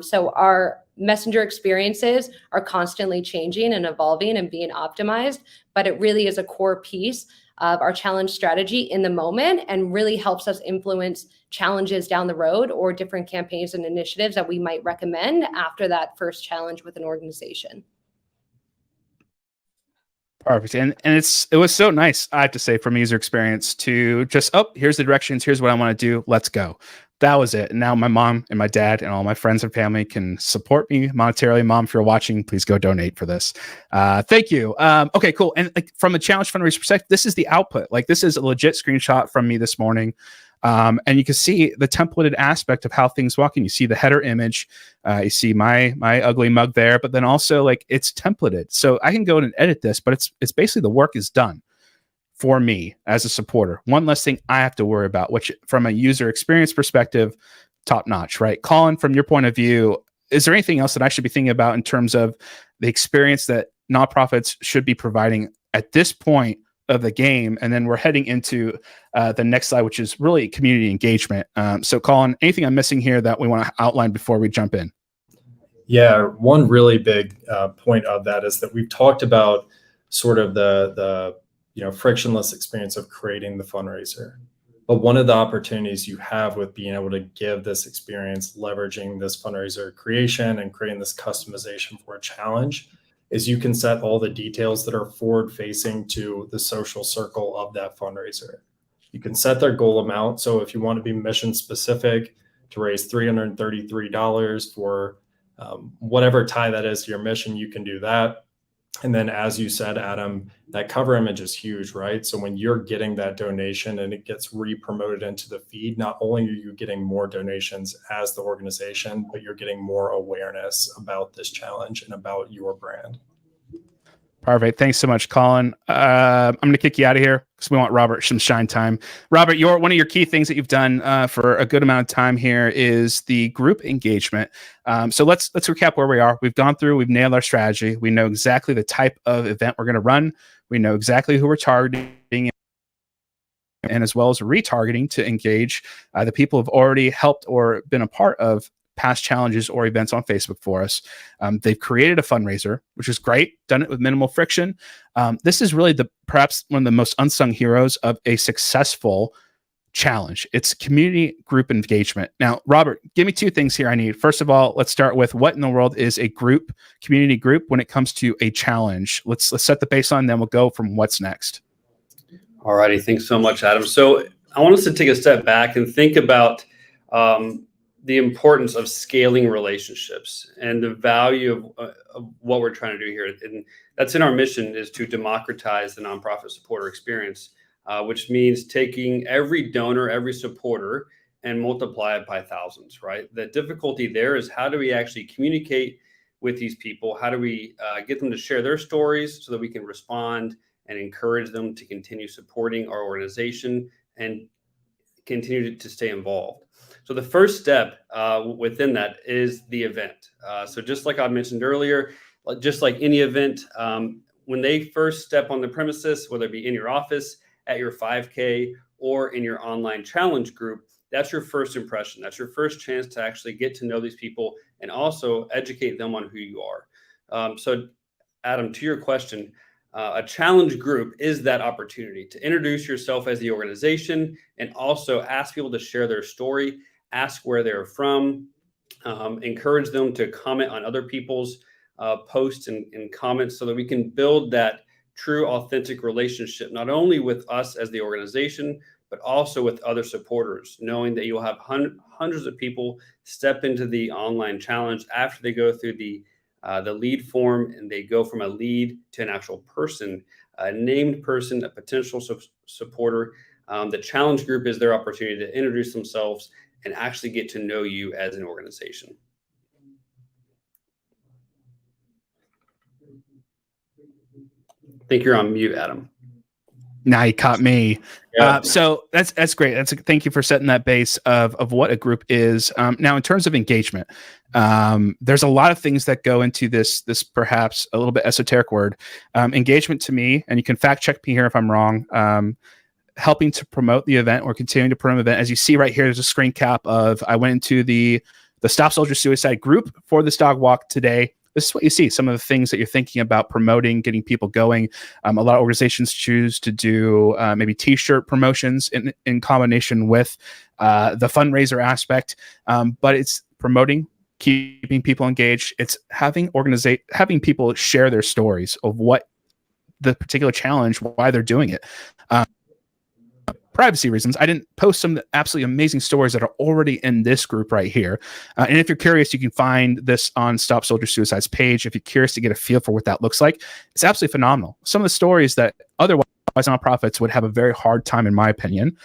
So our messenger experiences are constantly changing and evolving and being optimized, but it really is a core piece of our challenge strategy in the moment and really helps us influence challenges down the road or different campaigns and initiatives that we might recommend after that first challenge with an organization. Perfect. And it was so nice, I have to say, from user experience to just, here's the directions, here's what I want to do, let's go. That was it. And now my mom and my dad and all my friends and family can support me monetarily. Mom, if you're watching, please go donate for this. Thank you. Okay, cool. And like from a challenge fundraiser perspective, this is the output. Like this is a legit screenshot from me this morning. And you can see the templated aspect of how things walk. And you see the header image. You see my ugly mug there, but then also like it's templated. So I can go in and edit this, but it's basically the work is done for me as a supporter. One less thing I have to worry about, which from a user experience perspective, top notch, right? Colin, from your point of view, is there anything else that I should be thinking about in terms of the experience that nonprofits should be providing at this point of the game? And then we're heading into the next slide, which is really community engagement. So Colin, anything I'm missing here that we want to outline before we jump in? Yeah, one really big point of that is that we've talked about sort of the frictionless experience of creating the fundraiser. But one of the opportunities you have with being able to give this experience, leveraging this fundraiser creation and creating this customization for a challenge, is you can set all the details that are forward facing to the social circle of that fundraiser. You can set their goal amount. So if you want to be mission specific to raise $333 for whatever tie that is to your mission, you can do that. And then, as you said, Adam, that cover image is huge, right? So when you're getting that donation and it gets re-promoted into the feed, not only are you getting more donations as the organization, but you're getting more awareness about this challenge and about your brand. Perfect. Thanks so much, Colin. I'm going to kick you out of here because we want Robert some shine time. Robert, one of your key things that you've done for a good amount of time here is the group engagement. So let's recap where we are. We've gone through, we've nailed our strategy. We know exactly the type of event we're going to run. We know exactly who we're targeting. and as well as retargeting to engage the people who've already helped or been a part of past challenges or events on Facebook for us. They've created a fundraiser, which is great, done it with minimal friction. This is really perhaps one of the most unsung heroes of a successful challenge. It's community group engagement. Now, Robert, give me two things here I need. First of all, let's start with what in the world is a community group when it comes to a challenge? Let's set the baseline, then we'll go from what's next. All righty. Thanks so much, Adam. So I want us to take a step back and think about the importance of scaling relationships and the value of what we're trying to do here. And that's in our mission, is to democratize the nonprofit supporter experience, which means taking every donor, every supporter, and multiply it by thousands, right? The difficulty there is, how do we actually communicate with these people? How do we get them to share their stories so that we can respond and encourage them to continue supporting our organization and continue to stay involved? So the first step within that is the event. So just like I mentioned earlier, just like any event, when they first step on the premises, whether it be in your office, at your 5K, or in your online challenge group, that's your first impression. That's your first chance to actually get to know these people and also educate them on who you are. So Adam, to your question, a challenge group is that opportunity to introduce yourself as the organization and also ask people to share their story, ask where they're from, encourage them to comment on other people's posts and comments so that we can build that true, authentic relationship, not only with us as the organization, but also with other supporters, knowing that you'll have hundreds of people step into the online challenge after they go through the lead form, and they go from a lead to an actual person, a named person, a potential supporter. The challenge group is their opportunity to introduce themselves and actually get to know you as an organization. I think you're on mute, Adam. Now you caught me. Yeah. So that's great. Thank you for setting that base of what a group is. Now, in terms of engagement, there's a lot of things that go into this perhaps a little bit esoteric word. Engagement to me, and you can fact check me here if I'm wrong, helping to promote the event or continuing to promote the event. As you see right here, there's a screen cap of, I went into the Stop Soldier Suicide group for this dog walk today. This is what you see, some of the things that you're thinking about promoting, getting people going. A lot of organizations choose to do maybe t-shirt promotions in combination with the fundraiser aspect, but it's promoting, keeping people engaged. It's having people share their stories of what the particular challenge, why they're doing it. Privacy reasons, I didn't post some absolutely amazing stories that are already in this group right here. And if you're curious, you can find this on Stop Soldier Suicide's page. If you're curious to get a feel for what that looks like, it's absolutely phenomenal. Some of the stories that otherwise nonprofits would have a very hard time, in my opinion,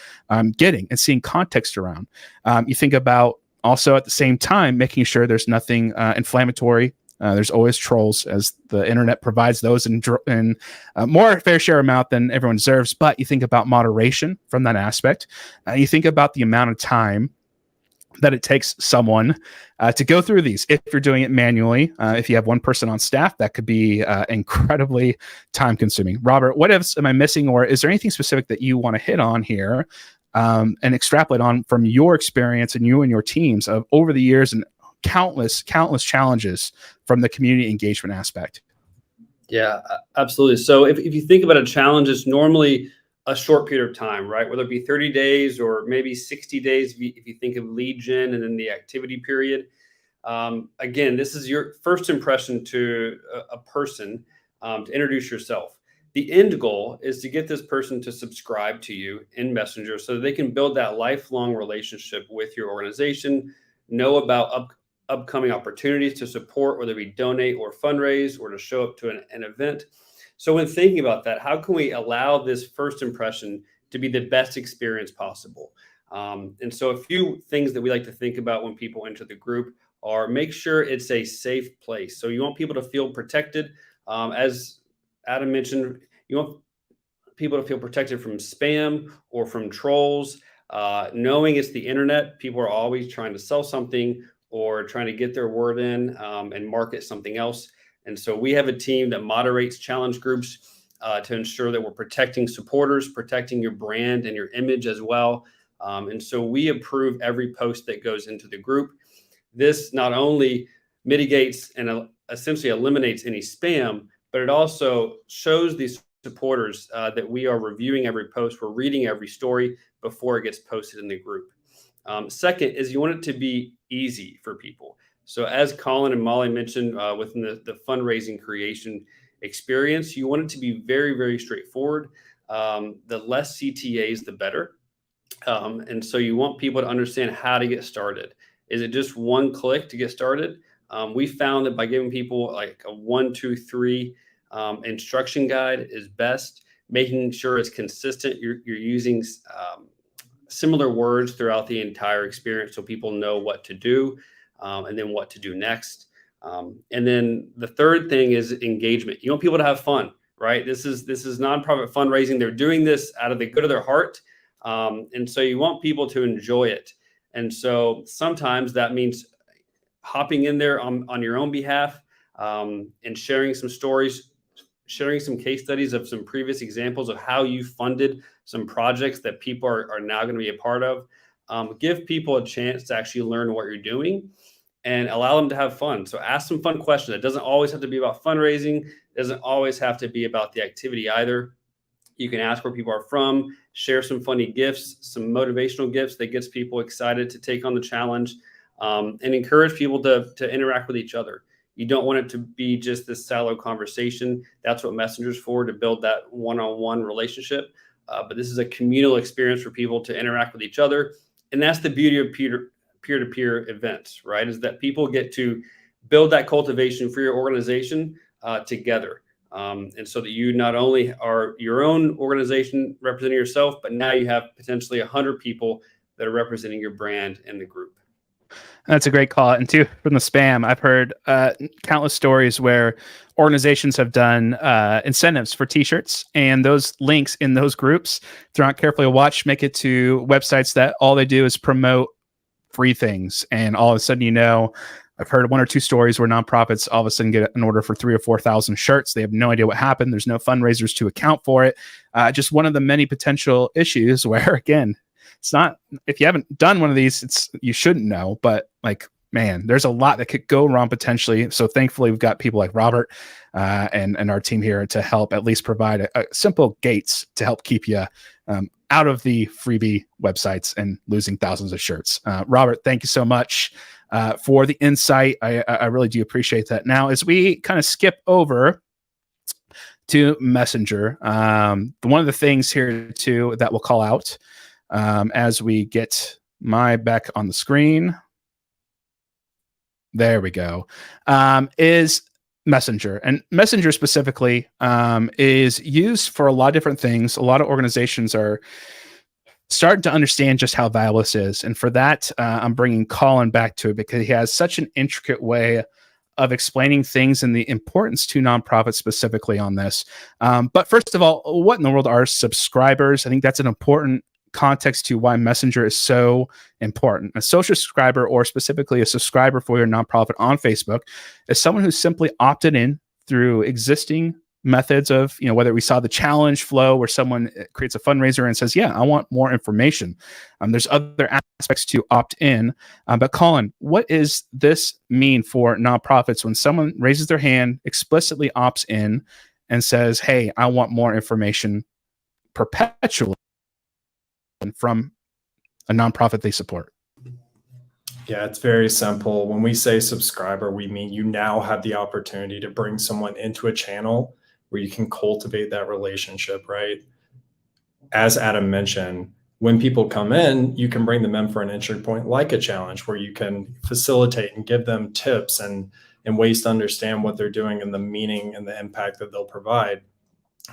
getting and seeing context around. You think about also at the same time, making sure there's nothing inflammatory. There's always trolls, as the internet provides those in more fair share amount than everyone deserves. But you think about moderation from that aspect. You think about the amount of time that it takes someone to go through these. If you're doing it manually, if you have one person on staff, that could be incredibly time consuming. Robert, what else am I missing? Or is there anything specific that you want to hit on here and extrapolate on from your experience and you and your teams of over the years and countless challenges from the community engagement aspect? Yeah, absolutely. So if you think about a challenge, it's normally a short period of time, right? Whether it be 30 days or maybe 60 days, if you think of lead gen and then the activity period. Again, this is your first impression to a person, to introduce yourself. The end goal is to get this person to subscribe to you in Messenger so that they can build that lifelong relationship with your organization, know about upcoming opportunities to support, whether we donate or fundraise or to show up to an event. So when thinking about that, how can we allow this first impression to be the best experience possible? And so a few things that we like to think about when people enter the group are, make sure it's a safe place. So you want people to feel protected. As Adam mentioned, you want people to feel protected from spam or from trolls. Knowing it's the internet, people are always trying to sell something or trying to get their word in and market something else. And so we have a team that moderates challenge groups. to ensure that we're protecting supporters, protecting your brand and your image as well. And so we approve every post that goes into the group. This not only mitigates and essentially eliminates any spam, but it also shows these supporters that we are reviewing every post, we're reading every story before it gets posted in the group. Second is you want it to be easy for people. So as Colin and Molly mentioned within the fundraising creation experience, you want it to be very, very straightforward. The less CTAs, the better. And so you want people to understand how to get started. Is it just one click to get started? We found that by giving people like a 1, 2, 3 instruction guide is best, making sure it's consistent. You're using similar words throughout the entire experience so people know what to do and then what to do next. And then the third thing is engagement. You want people to have fun, right? This is nonprofit fundraising. They're doing this out of the good of their heart. And so you want people to enjoy it. And so sometimes that means hopping in there on your own behalf and sharing some stories, sharing some case studies of some previous examples of how you funded some projects that people are now going to be a part of. Give people a chance to actually learn what you're doing and allow them to have fun. So ask some fun questions. It doesn't always have to be about fundraising. It doesn't always have to be about the activity either. You can ask where people are from, share some funny gifts, some motivational gifts that gets people excited to take on the challenge, and encourage people to interact with each other. You don't want it to be just this silo conversation. That's what Messenger's for, to build that one-on-one relationship. But this is a communal experience for people to interact with each other. And that's the beauty of peer-to-peer events, right? Is that people get to build that cultivation for your organization together. And so that you not only are your own organization representing yourself, but now you have potentially 100 people that are representing your brand in the group. That's a great call. And too, from the spam, I've heard countless stories where organizations have done incentives for t-shirts, and those links in those groups, if they're not carefully watched, make it to websites that all they do is promote free things. And all of a sudden, I've heard 1 or 2 stories where nonprofits all of a sudden get an order for 3,000 or 4,000 shirts. They have no idea what happened. There's no fundraisers to account for it. Just one of the many potential issues where, again, it's not, if you haven't done one of these, you shouldn't know, but like, man, there's a lot that could go wrong potentially. So thankfully we've got people like Robert and our team here to help at least provide a simple gates to help keep you out of the freebie websites and losing thousands of shirts. Robert, thank you so much for the insight. I really do appreciate that. Now, as we kind of skip over to Messenger, one of the things here too that we'll call out as we get my back on the screen, there we go, is Messenger. And Messenger specifically is used for a lot of different things. A lot of organizations are starting to understand just how valuable this is. And for that, I'm bringing Colin back to it because he has such an intricate way of explaining things and the importance to nonprofits specifically on this. But first of all, what in the world are subscribers? I think that's an important context to why Messenger is so important. A social subscriber, or specifically a subscriber for your nonprofit on Facebook, is someone who's simply opted in through existing methods of, whether we saw the challenge flow where someone creates a fundraiser and says, yeah, I want more information. There's other aspects to opt in. But Colin, what does this mean for nonprofits when someone raises their hand, explicitly opts in and says, hey, I want more information perpetually from a nonprofit they support? Yeah, it's very simple. When we say subscriber, we mean you now have the opportunity to bring someone into a channel where you can cultivate that relationship, right? As Adam mentioned, when people come in, you can bring them in for an entry point like a challenge where you can facilitate and give them tips and ways to understand what they're doing and the meaning and the impact that they'll provide.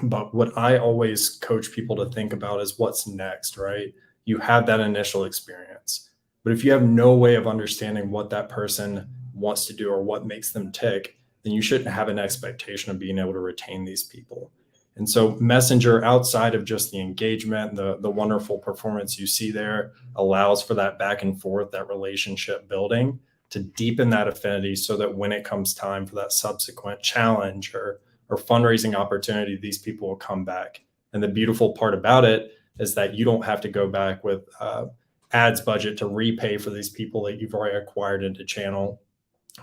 But what I always coach people to think about is what's next, right? You have that initial experience, but if you have no way of understanding what that person wants to do or what makes them tick, then you shouldn't have an expectation of being able to retain these people. And so Messenger, outside of just the engagement, the wonderful performance you see there, allows for that back and forth, that relationship building to deepen that affinity so that when it comes time for that subsequent challenge or or fundraising opportunity, these people will come back. And the beautiful part about it is that you don't have to go back with ads budget to repay for these people that you've already acquired into channel,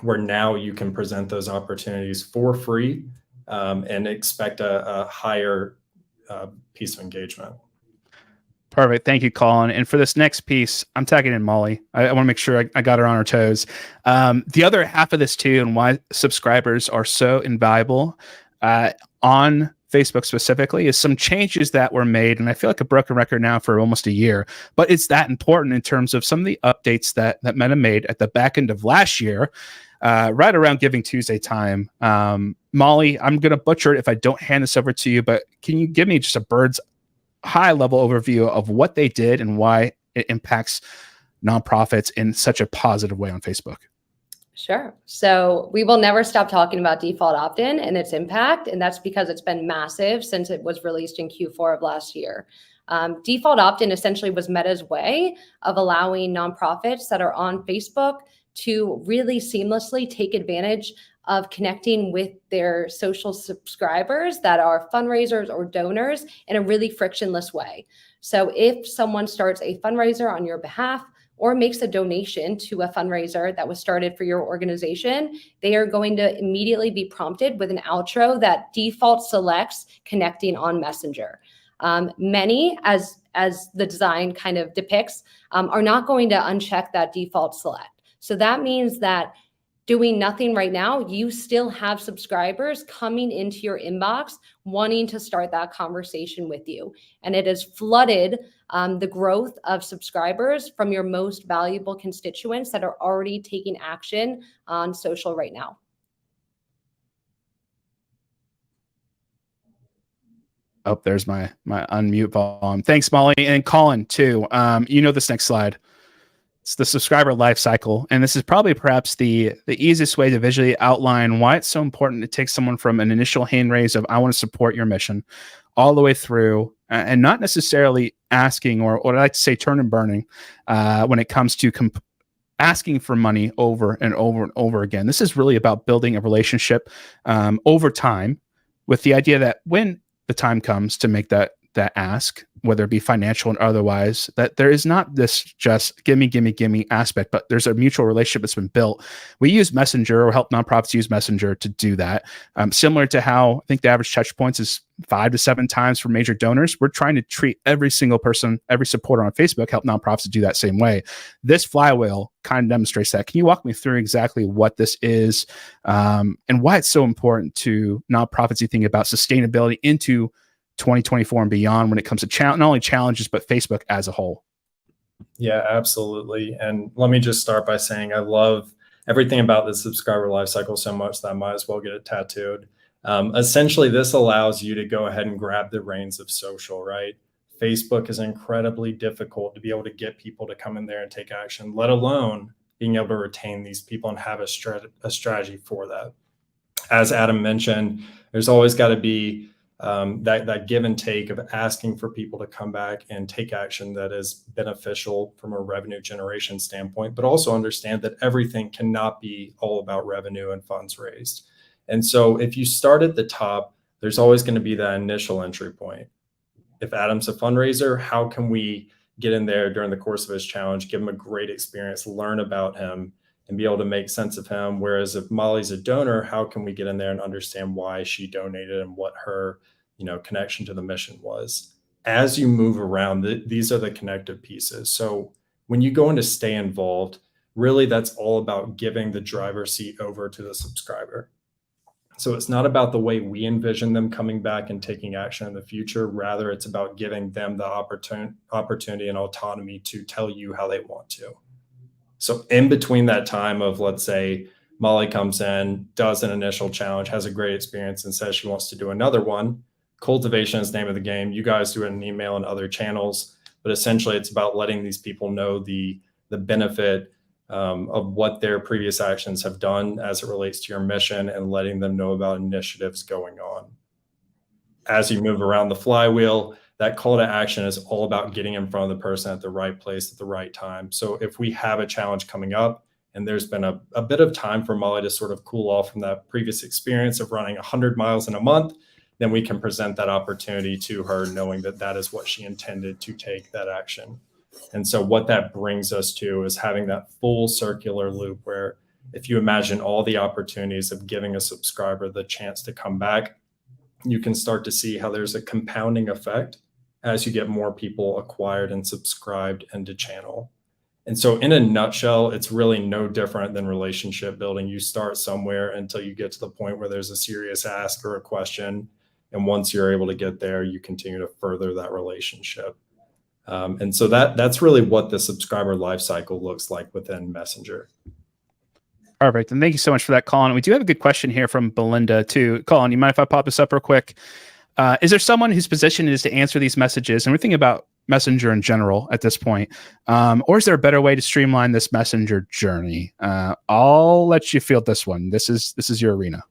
where now you can present those opportunities for free and expect a higher piece of engagement. Perfect. Thank you, Colin. And for this next piece, I'm tagging in Molly. I want to make sure I got her on her toes. The other half of this too, and why subscribers are so invaluable on Facebook specifically, is some changes that were made. And I feel like a broken record now for almost a year, but it's that important in terms of some of the updates that Meta made at the back end of last year, right around Giving Tuesday time. Molly, I'm going to butcher it if I don't hand this over to you, but can you give me just a bird's high level overview of what they did and why it impacts nonprofits in such a positive way on Facebook? Sure. So we will never stop talking about default opt-in and its impact, and that's because it's been massive since it was released in Q4 of last year. Default opt-in essentially was Meta's way of allowing nonprofits that are on Facebook to really seamlessly take advantage of connecting with their social subscribers that are fundraisers or donors in a really frictionless way. So if someone starts a fundraiser on your behalf or makes a donation to a fundraiser that was started for your organization, they are going to immediately be prompted with an outro that default selects connecting on Messenger. Many, as the design kind of depicts, are not going to uncheck that default select. So that means that doing nothing right now, you still have subscribers coming into your inbox wanting to start that conversation with you. And it has flooded the growth of subscribers from your most valuable constituents that are already taking action on social right now. Oh, there's my unmute volume. Thanks, Molly. And Colin, too. You know this next slide. It's the subscriber life cycle. And this is probably perhaps the easiest way to visually outline why it's so important to take someone from an initial hand raise of, I want to support your mission, all the way through, and not necessarily asking or what I like to say, turn and burning, when it comes to asking for money over and over and over again. This is really about building a relationship over time, with the idea that when the time comes to make that ask, whether it be financial and otherwise, that there is not this just gimme aspect, but there's a mutual relationship that's been built. We use Messenger, or help nonprofits use Messenger to do that. Similar to how I think the average touch points is 5 to 7 times for major donors. We're trying to treat every single person, every supporter on Facebook, help nonprofits to do that same way. This flywheel kind of demonstrates that. Can you walk me through exactly what this is, and why it's so important to nonprofits you think about sustainability into 2024 and beyond when it comes to not only challenges, but Facebook as a whole? Yeah, absolutely. And let me just start by saying I love everything about the subscriber lifecycle so much that I might as well get it tattooed. Essentially, this allows you to go ahead and grab the reins of social, right? Facebook is incredibly difficult to be able to get people to come in there and take action, let alone being able to retain these people and have a strategy for that. As Adam mentioned, there's always got to be that give and take of asking for people to come back and take action that is beneficial from a revenue generation standpoint, but also understand that everything cannot be all about revenue and funds raised. And so if you start at the top, there's always going to be that initial entry point. If Adam's a fundraiser, how can we get in there during the course of his challenge, give him a great experience, learn about him, and be able to make sense of him? Whereas if Molly's a donor, how can we get in there and understand why she donated and what her, connection to the mission was? As you move around, these are the connective pieces. So when you go into stay involved, really that's all about giving the driver's seat over to the subscriber. So it's not about the way we envision them coming back and taking action in the future. Rather, it's about giving them the opportunity and autonomy to tell you how they want to. So in between that time of, let's say, Molly comes in, does an initial challenge, has a great experience, and says she wants to do another one, cultivation is the name of the game. You guys do it in email and other channels, but essentially it's about letting these people know the benefit of what their previous actions have done as it relates to your mission, and letting them know about initiatives going on. As you move around the flywheel, that call to action is all about getting in front of the person at the right place at the right time. So if we have a challenge coming up And there's been a bit of time for Molly to sort of cool off from that previous experience of running 100 miles in a month. Then we can present that opportunity to her, knowing that that is what she intended to take that action. And so what that brings us to is having that full circular loop where if you imagine all the opportunities of giving a subscriber the chance to come back, you can start to see how there's a compounding effect as you get more people acquired and subscribed into channel. And so in a nutshell, it's really no different than relationship building. You start somewhere until you get to the point where there's a serious ask or a question. And once you're able to get there, you continue to further that relationship. And so that's really what the subscriber lifecycle looks like within Messenger. Perfect. And thank you so much for that, Colin. We do have a good question here from Belinda too. Colin, you mind if I pop this up real quick? Is there someone whose position is to answer these messages? And we're thinking about Messenger in general at this point. Or is there a better way to streamline this Messenger journey? I'll let you field this one. This is your arena.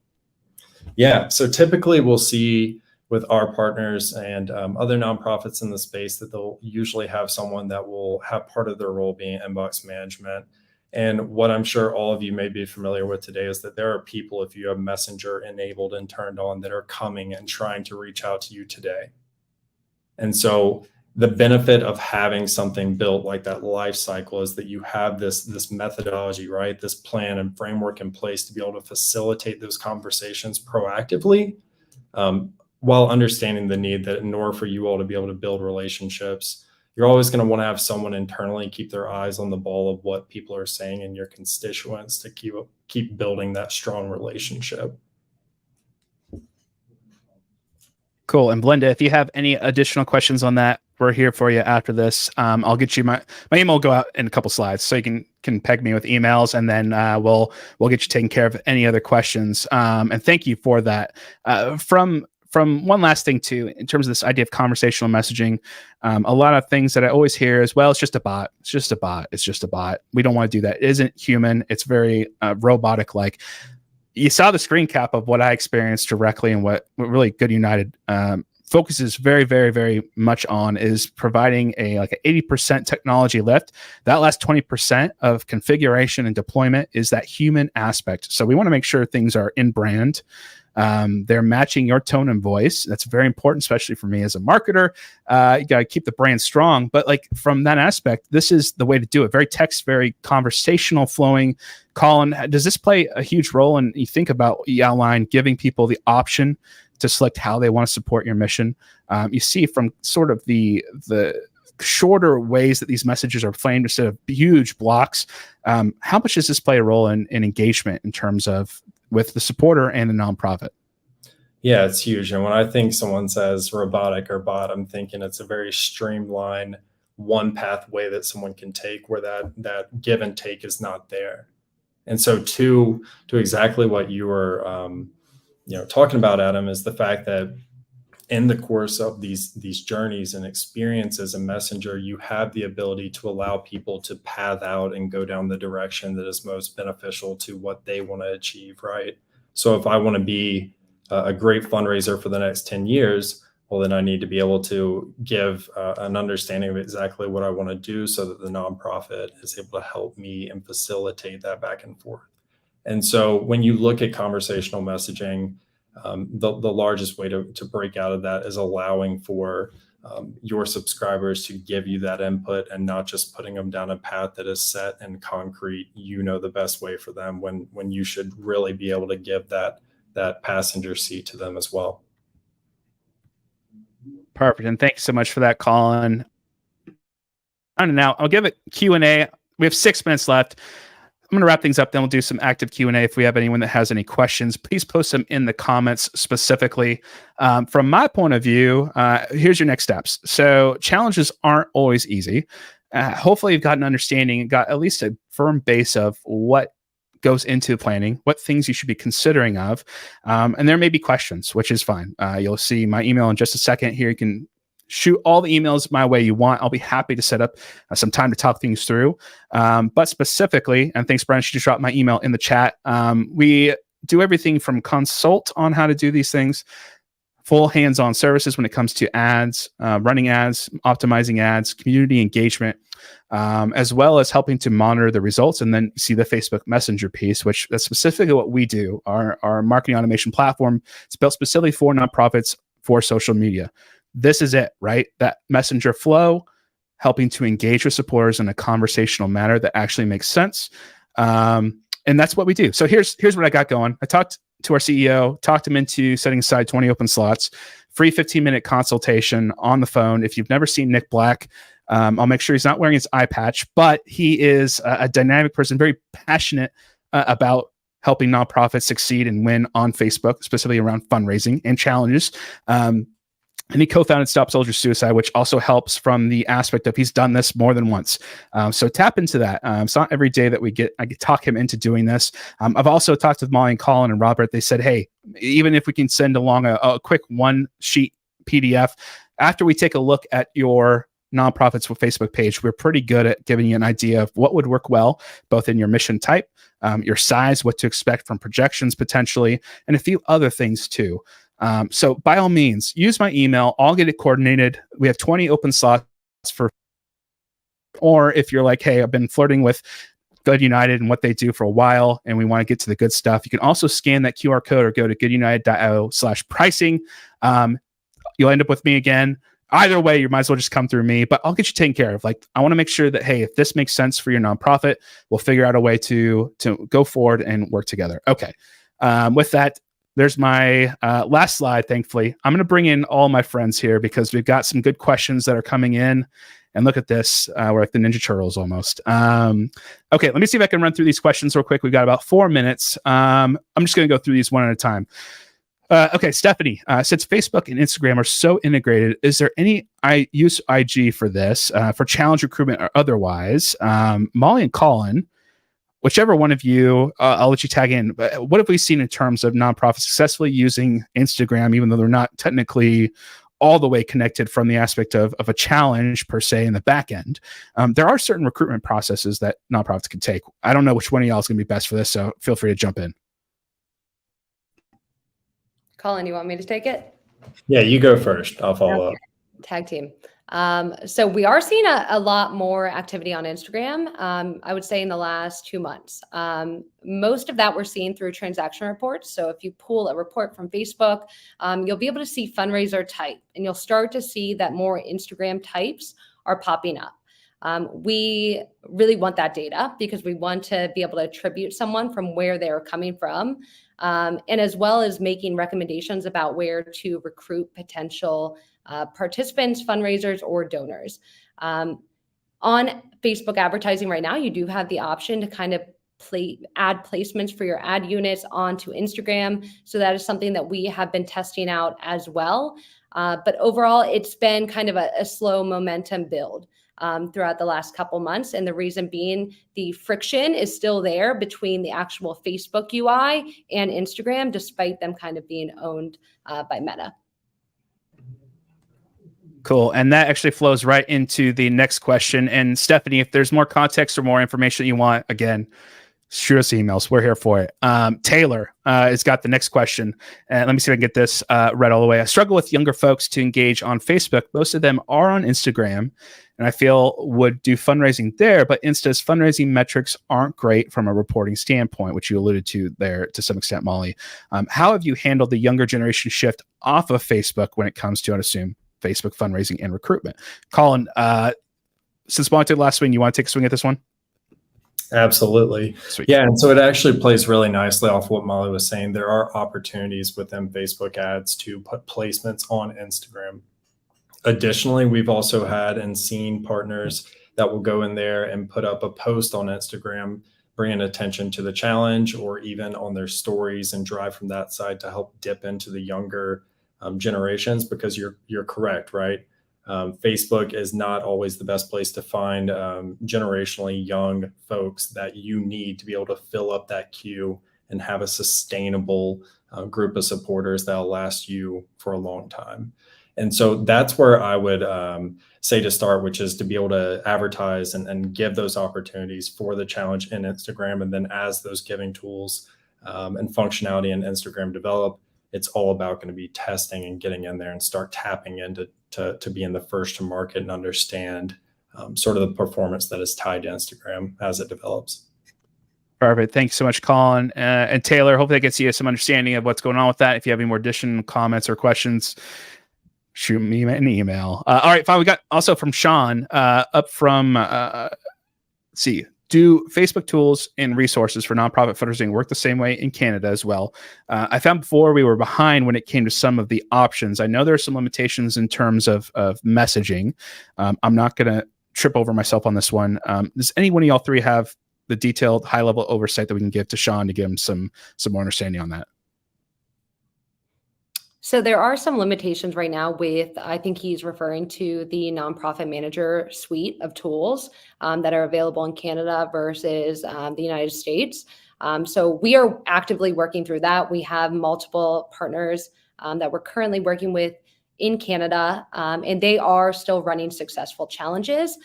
Yeah. So typically we'll see with our partners and other nonprofits in the space that they'll usually have someone that will have part of their role being inbox management. And what I'm sure all of you may be familiar with today is that there are people, if you have Messenger enabled and turned on, that are coming and trying to reach out to you today. And so the benefit of having something built like that life cycle is that you have this methodology, right? This plan and framework in place to be able to facilitate those conversations proactively, while understanding the need that in order for you all to be able to build relationships, you're always going to want to have someone internally keep their eyes on the ball of what people are saying in your constituents to keep building that strong relationship. Cool. And Belinda, if you have any additional questions on that, we're here for you after this. I'll get you my email will go out in a couple slides, so you can peg me with emails, and then we'll get you taken care of any other questions. And thank you for that. From one last thing too, in terms of this idea of conversational messaging, a lot of things that I always hear is, well, it's just a bot. It's just a bot. It's just a bot. We don't want to do that. It isn't human. It's very robotic-like. You saw the screen cap of what I experienced directly, and what really Good United focuses very, very, very much on is providing an 80% technology lift. That last 20% of configuration and deployment is that human aspect. So we want to make sure things are in brand. They're matching your tone and voice. That's very important, especially for me as a marketer. You got to keep the brand strong. But from that aspect, this is the way to do it. Very text, very conversational flowing. Colin, does this play a huge role? And you think about, you outline giving people the option to select how they want to support your mission. You see from sort of the shorter ways that these messages are framed instead of huge blocks. How much does this play a role in engagement in terms of with the supporter and the nonprofit? Yeah, it's huge. And when I think someone says robotic or bot, I'm thinking it's a very streamlined one pathway that someone can take where that give and take is not there. And so to exactly what you were talking about, Adam, is the fact that in the course of these journeys and experiences in Messenger, you have the ability to allow people to path out and go down the direction that is most beneficial to what they want to achieve, right? So if I want to be a great fundraiser for the next 10 years, well, then I need to be able to give an understanding of exactly what I want to do so that the nonprofit is able to help me and facilitate that back and forth. And so when you look at conversational messaging, the largest way to break out of that is allowing for your subscribers to give you that input and not just putting them down a path that is set and concrete, the best way for them, when you should really be able to give that passenger seat to them as well. Perfect. And thanks so much for that, Colin. And now I'll give it Q&A. We have 6 minutes left. I'm going to wrap things up. Then we'll do some active Q&A. If we have anyone that has any questions, please post them in the comments specifically. From my point of view, here's your next steps. So challenges aren't always easy. Hopefully you've got an understanding and got at least a firm base of what goes into planning, what things you should be considering of. And there may be questions, which is fine. You'll see my email in just a second here. You can shoot all the emails my way you want. I'll be happy to set up some time to talk things through. But specifically, and thanks, Brian, she just dropped my email in the chat. We do everything from consult on how to do these things, full hands-on services when it comes to ads, running ads, optimizing ads, community engagement, as well as helping to monitor the results. And then you see the Facebook Messenger piece, which that's specifically what we do. Our marketing automation platform is built specifically for nonprofits for social media. This is it, right? That messenger flow, helping to engage with supporters in a conversational manner that actually makes sense. And that's what we do. So here's what I got going. I talked to our CEO, talked him into setting aside 20 open slots, free 15-minute consultation on the phone. If you've never seen Nick Black, I'll make sure he's not wearing his eye patch, but he is a dynamic person, very passionate about helping nonprofits succeed and win on Facebook, specifically around fundraising and challenges. And he co-founded Stop Soldier Suicide, which also helps from the aspect of he's done this more than once. So tap into that. It's not every day that I get talk him into doing this. I've also talked with Molly and Colin and Robert. They said, hey, even if we can send along a quick one sheet PDF, after we take a look at your nonprofits with Facebook page, we're pretty good at giving you an idea of what would work well, both in your mission type, your size, what to expect from projections potentially, and a few other things too. So by all means, use my email. I'll get it coordinated. We have 20 open slots or if you're like, hey, I've been flirting with Good United and what they do for a while, and we want to get to the good stuff, you can also scan that QR code or go to goodunited.io/pricing. You'll end up with me again. Either way, you might as well just come through me, but I'll get you taken care of. Like, I want to make sure that, hey, if this makes sense for your nonprofit, we'll figure out a way to go forward and work together. Okay. With that, there's my last slide, thankfully. I'm going to bring in all my friends here because we've got some good questions that are coming in. And look at this. We're like the Ninja Turtles almost. Okay, let me see if I can run through these questions real quick. We've got about 4 minutes. I'm just going to go through these one at a time. Okay, Stephanie, since Facebook and Instagram are so integrated, is there any use IG for this, for challenge recruitment or otherwise? Molly and Colin, whichever one of you, I'll let you tag in. But what have we seen in terms of nonprofits successfully using Instagram, even though they're not technically all the way connected from the aspect of a challenge per se in the back end? There are certain recruitment processes that nonprofits can take. I don't know which one of y'all is going to be best for this, so feel free to jump in. Colin, you want me to take it? Yeah, you go first. I'll follow up. Tag team. So we are seeing a lot more activity on Instagram. I would say in the last 2 months. Most of that we're seeing through transaction reports. So if you pull a report from Facebook, you'll be able to see fundraiser type, and you'll start to see that more Instagram types are popping up. We really want that data because we want to be able to attribute someone from where they're coming from, and as well as making recommendations about where to recruit potential participants, fundraisers, or donors. On Facebook advertising right now, you do have the option to kind of add placements for your ad units onto Instagram. So that is something that we have been testing out as well. But overall, it's been kind of a slow momentum build throughout the last couple months. And the reason being, the friction is still there between the actual Facebook UI and Instagram, despite them kind of being owned by Meta. Cool. And that actually flows right into the next question. And Stephanie, if there's more context or more information that you want, again, shoot us emails. We're here for it. Taylor has got the next question. Let me see if I can get this read all the way. I struggle with younger folks to engage on Facebook. Most of them are on Instagram, and I feel would do fundraising there, but Insta's fundraising metrics aren't great from a reporting standpoint, which you alluded to there to some extent, Molly. How have you handled the younger generation shift off of Facebook when it comes to, I'd assume, Facebook fundraising and recruitment? Colin, since Molly took last swing, you want to take a swing at this one? Absolutely. Sweet. Yeah. And so it actually plays really nicely off what Molly was saying. There are opportunities within Facebook ads to put placements on Instagram. Additionally, we've also had and seen partners that will go in there and put up a post on Instagram, bringing attention to the challenge, or even on their stories, and drive from that side to help dip into the younger generations, because you're correct, right? Facebook is not always the best place to find generationally young folks that you need to be able to fill up that queue and have a sustainable group of supporters that'll last you for a long time. And so that's where I would say to start, which is to be able to advertise and give those opportunities for the challenge in Instagram. And then as those giving tools and functionality in Instagram develop, it's all about going to be testing and getting in there and start tapping into to being the first to market and understand sort of the performance that is tied to Instagram as it develops. Perfect. Thanks so much, Colin. And Taylor, hopefully that gets you some understanding of what's going on with that. If you have any more additional comments or questions, shoot me an email. All right, fine. We got also from Sean up from, let's see, do Facebook tools and resources for nonprofit fundraising work the same way in Canada as well? I found before we were behind when it came to some of the options. I know there are some limitations in terms of messaging. I'm not going to trip over myself on this one. Does any one of y'all three have the detailed high-level oversight that we can give to Sean to give him some more understanding on that? So there are some limitations right now with, I think he's referring to the nonprofit manager suite of tools that are available in Canada versus the United States. So we are actively working through that. We have multiple partners that we're currently working with in Canada, and they are still running successful challenges.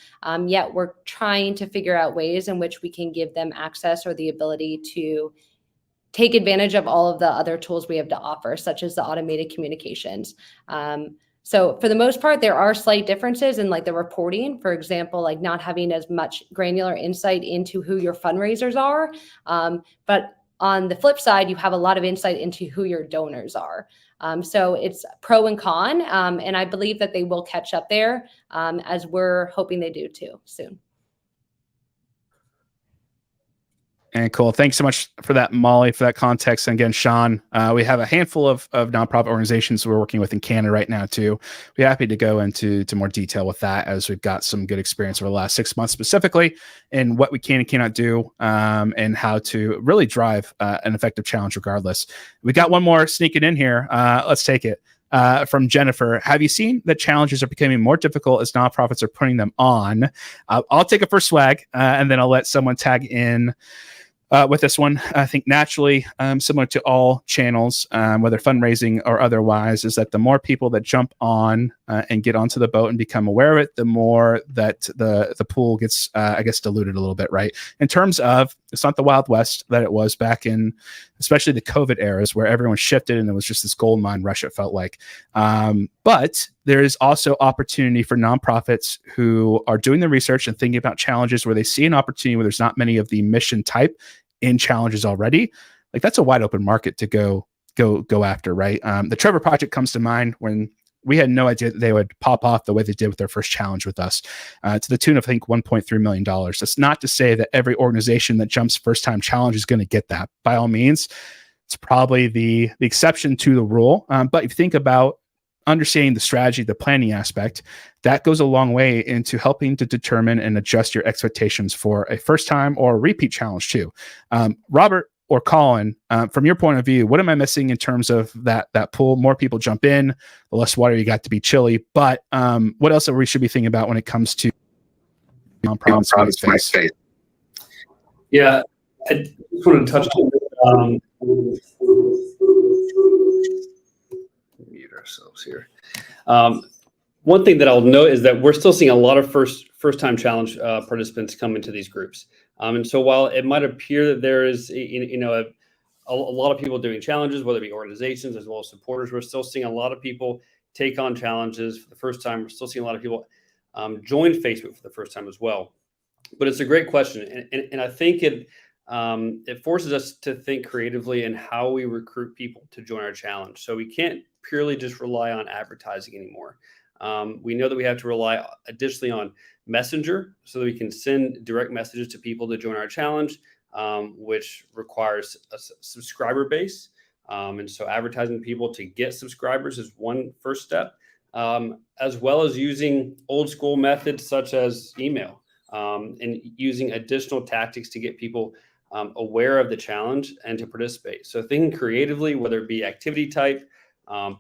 Yet we're trying to figure out ways in which we can give them access or the ability to take advantage of all of the other tools we have to offer, such as the automated communications. So for the most part, there are slight differences in like the reporting, for example, like not having as much granular insight into who your fundraisers are. But on the flip side, you have a lot of insight into who your donors are. So it's pro and con, and I believe that they will catch up there as we're hoping they do too soon. And cool. Thanks so much for that, Molly, for that context. And again, Sean, we have a handful of nonprofit organizations we're working with in Canada right now, too. We're happy to go into more detail with that as we've got some good experience over the last 6 months specifically in what we can and cannot do and how to really drive an effective challenge regardless. We got one more sneaking in here. Let's take it. From Jennifer, have you seen that challenges are becoming more difficult as nonprofits are putting them on? I'll take a first swag and then I'll let someone tag in with this one. I think naturally, similar to all channels, whether fundraising or otherwise, is that the more people that jump on and get onto the boat and become aware of it, the more that the pool gets, I guess, diluted a little bit, right? In terms of, it's not the Wild West that it was back in, especially the COVID eras where everyone shifted and it was just this gold mine rush, it felt like. But there is also opportunity for nonprofits who are doing the research and thinking about challenges where they see an opportunity where there's not many of the mission type in challenges already. Like that's a wide open market to go after, right? The Trevor Project comes to mind when we had no idea that they would pop off the way they did with their first challenge with us, to the tune of, I think, $1.3 million. That's not to say that every organization that jumps first time challenge is going to get that. By all means, it's probably the exception to the rule. But if you think about understanding the strategy, the planning aspect, that goes a long way into helping to determine and adjust your expectations for a first time or a repeat challenge too. Robert or Colin, from your point of view, what am I missing in terms of that pool? More people jump in, the less water you got to be chilly. But what else we should be thinking about when it comes to nonprofits space? Yeah, I just wanted to touch on mute ourselves here. One thing that I'll note is that we're still seeing a lot of first time challenge participants come into these groups. And so while it might appear that there is a lot of people doing challenges, whether it be organizations as well as supporters, we're still seeing a lot of people take on challenges for the first time. We're still seeing a lot of people join Facebook for the first time as well. But it's a great question, and I think it forces us to think creatively in how we recruit people to join our challenge. So we can't purely just rely on advertising anymore. We know that we have to rely additionally on Messenger so that we can send direct messages to people to join our challenge, which requires a subscriber base. And so advertising people to get subscribers is one first step, as well as using old school methods such as email, and using additional tactics to get people aware of the challenge and to participate. So thinking creatively, whether it be activity type,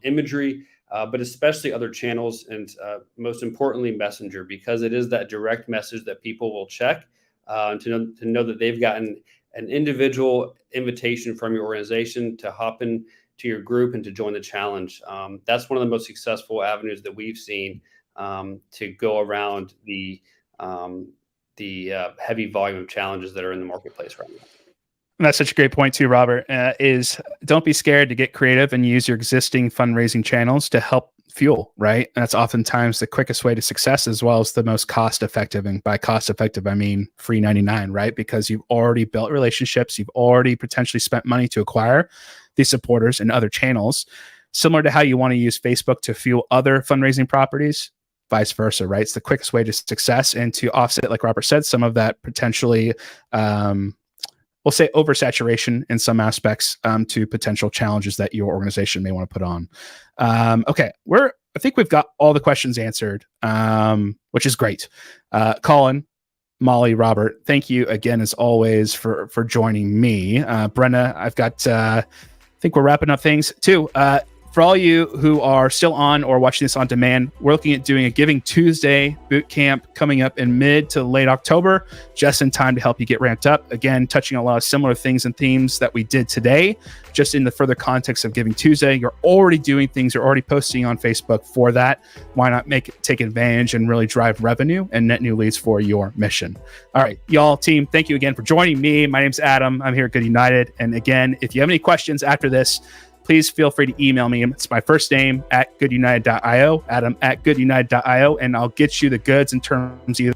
imagery, but especially other channels, and most importantly, Messenger, because it is that direct message that people will check to know that they've gotten an individual invitation from your organization to hop in to your group and to join the challenge. That's one of the most successful avenues that we've seen to go around the heavy volume of challenges that are in the marketplace right now. And that's such a great point too, Robert, is don't be scared to get creative and use your existing fundraising channels to help fuel, right? And that's oftentimes the quickest way to success, as well as the most cost effective. And by cost effective, I mean free 99, right? Because you've already built relationships. You've already potentially spent money to acquire these supporters and other channels, similar to how you want to use Facebook to fuel other fundraising properties, vice versa, right? It's the quickest way to success and to offset, like Robert said, some of that potentially, we'll say oversaturation in some aspects to potential challenges that your organization may want to put on. Okay, I think we've got all the questions answered, which is great. Colin, Molly, Robert, thank you again as always for joining me. Brenna, I think we're wrapping up things too. For all you who are still on or watching this on demand, we're looking at doing a Giving Tuesday boot camp coming up in mid to late October, just in time to help you get ramped up. Again, touching on a lot of similar things and themes that we did today, just in the further context of Giving Tuesday. You're already doing things, you're already posting on Facebook for that. Why not take advantage and really drive revenue and net new leads for your mission? All right, y'all, team, thank you again for joining me. My name's Adam. I'm here at Good United. And again, if you have any questions after this, please feel free to email me. It's my first name at goodunited.io, Adam at goodunited.io, and I'll get you the goods in terms of either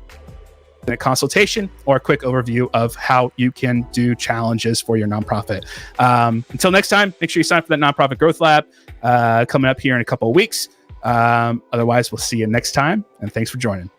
a consultation or a quick overview of how you can do challenges for your nonprofit. Until next time, make sure you sign up for that Nonprofit Growth Lab coming up here in a couple of weeks. Otherwise, we'll see you next time, and thanks for joining.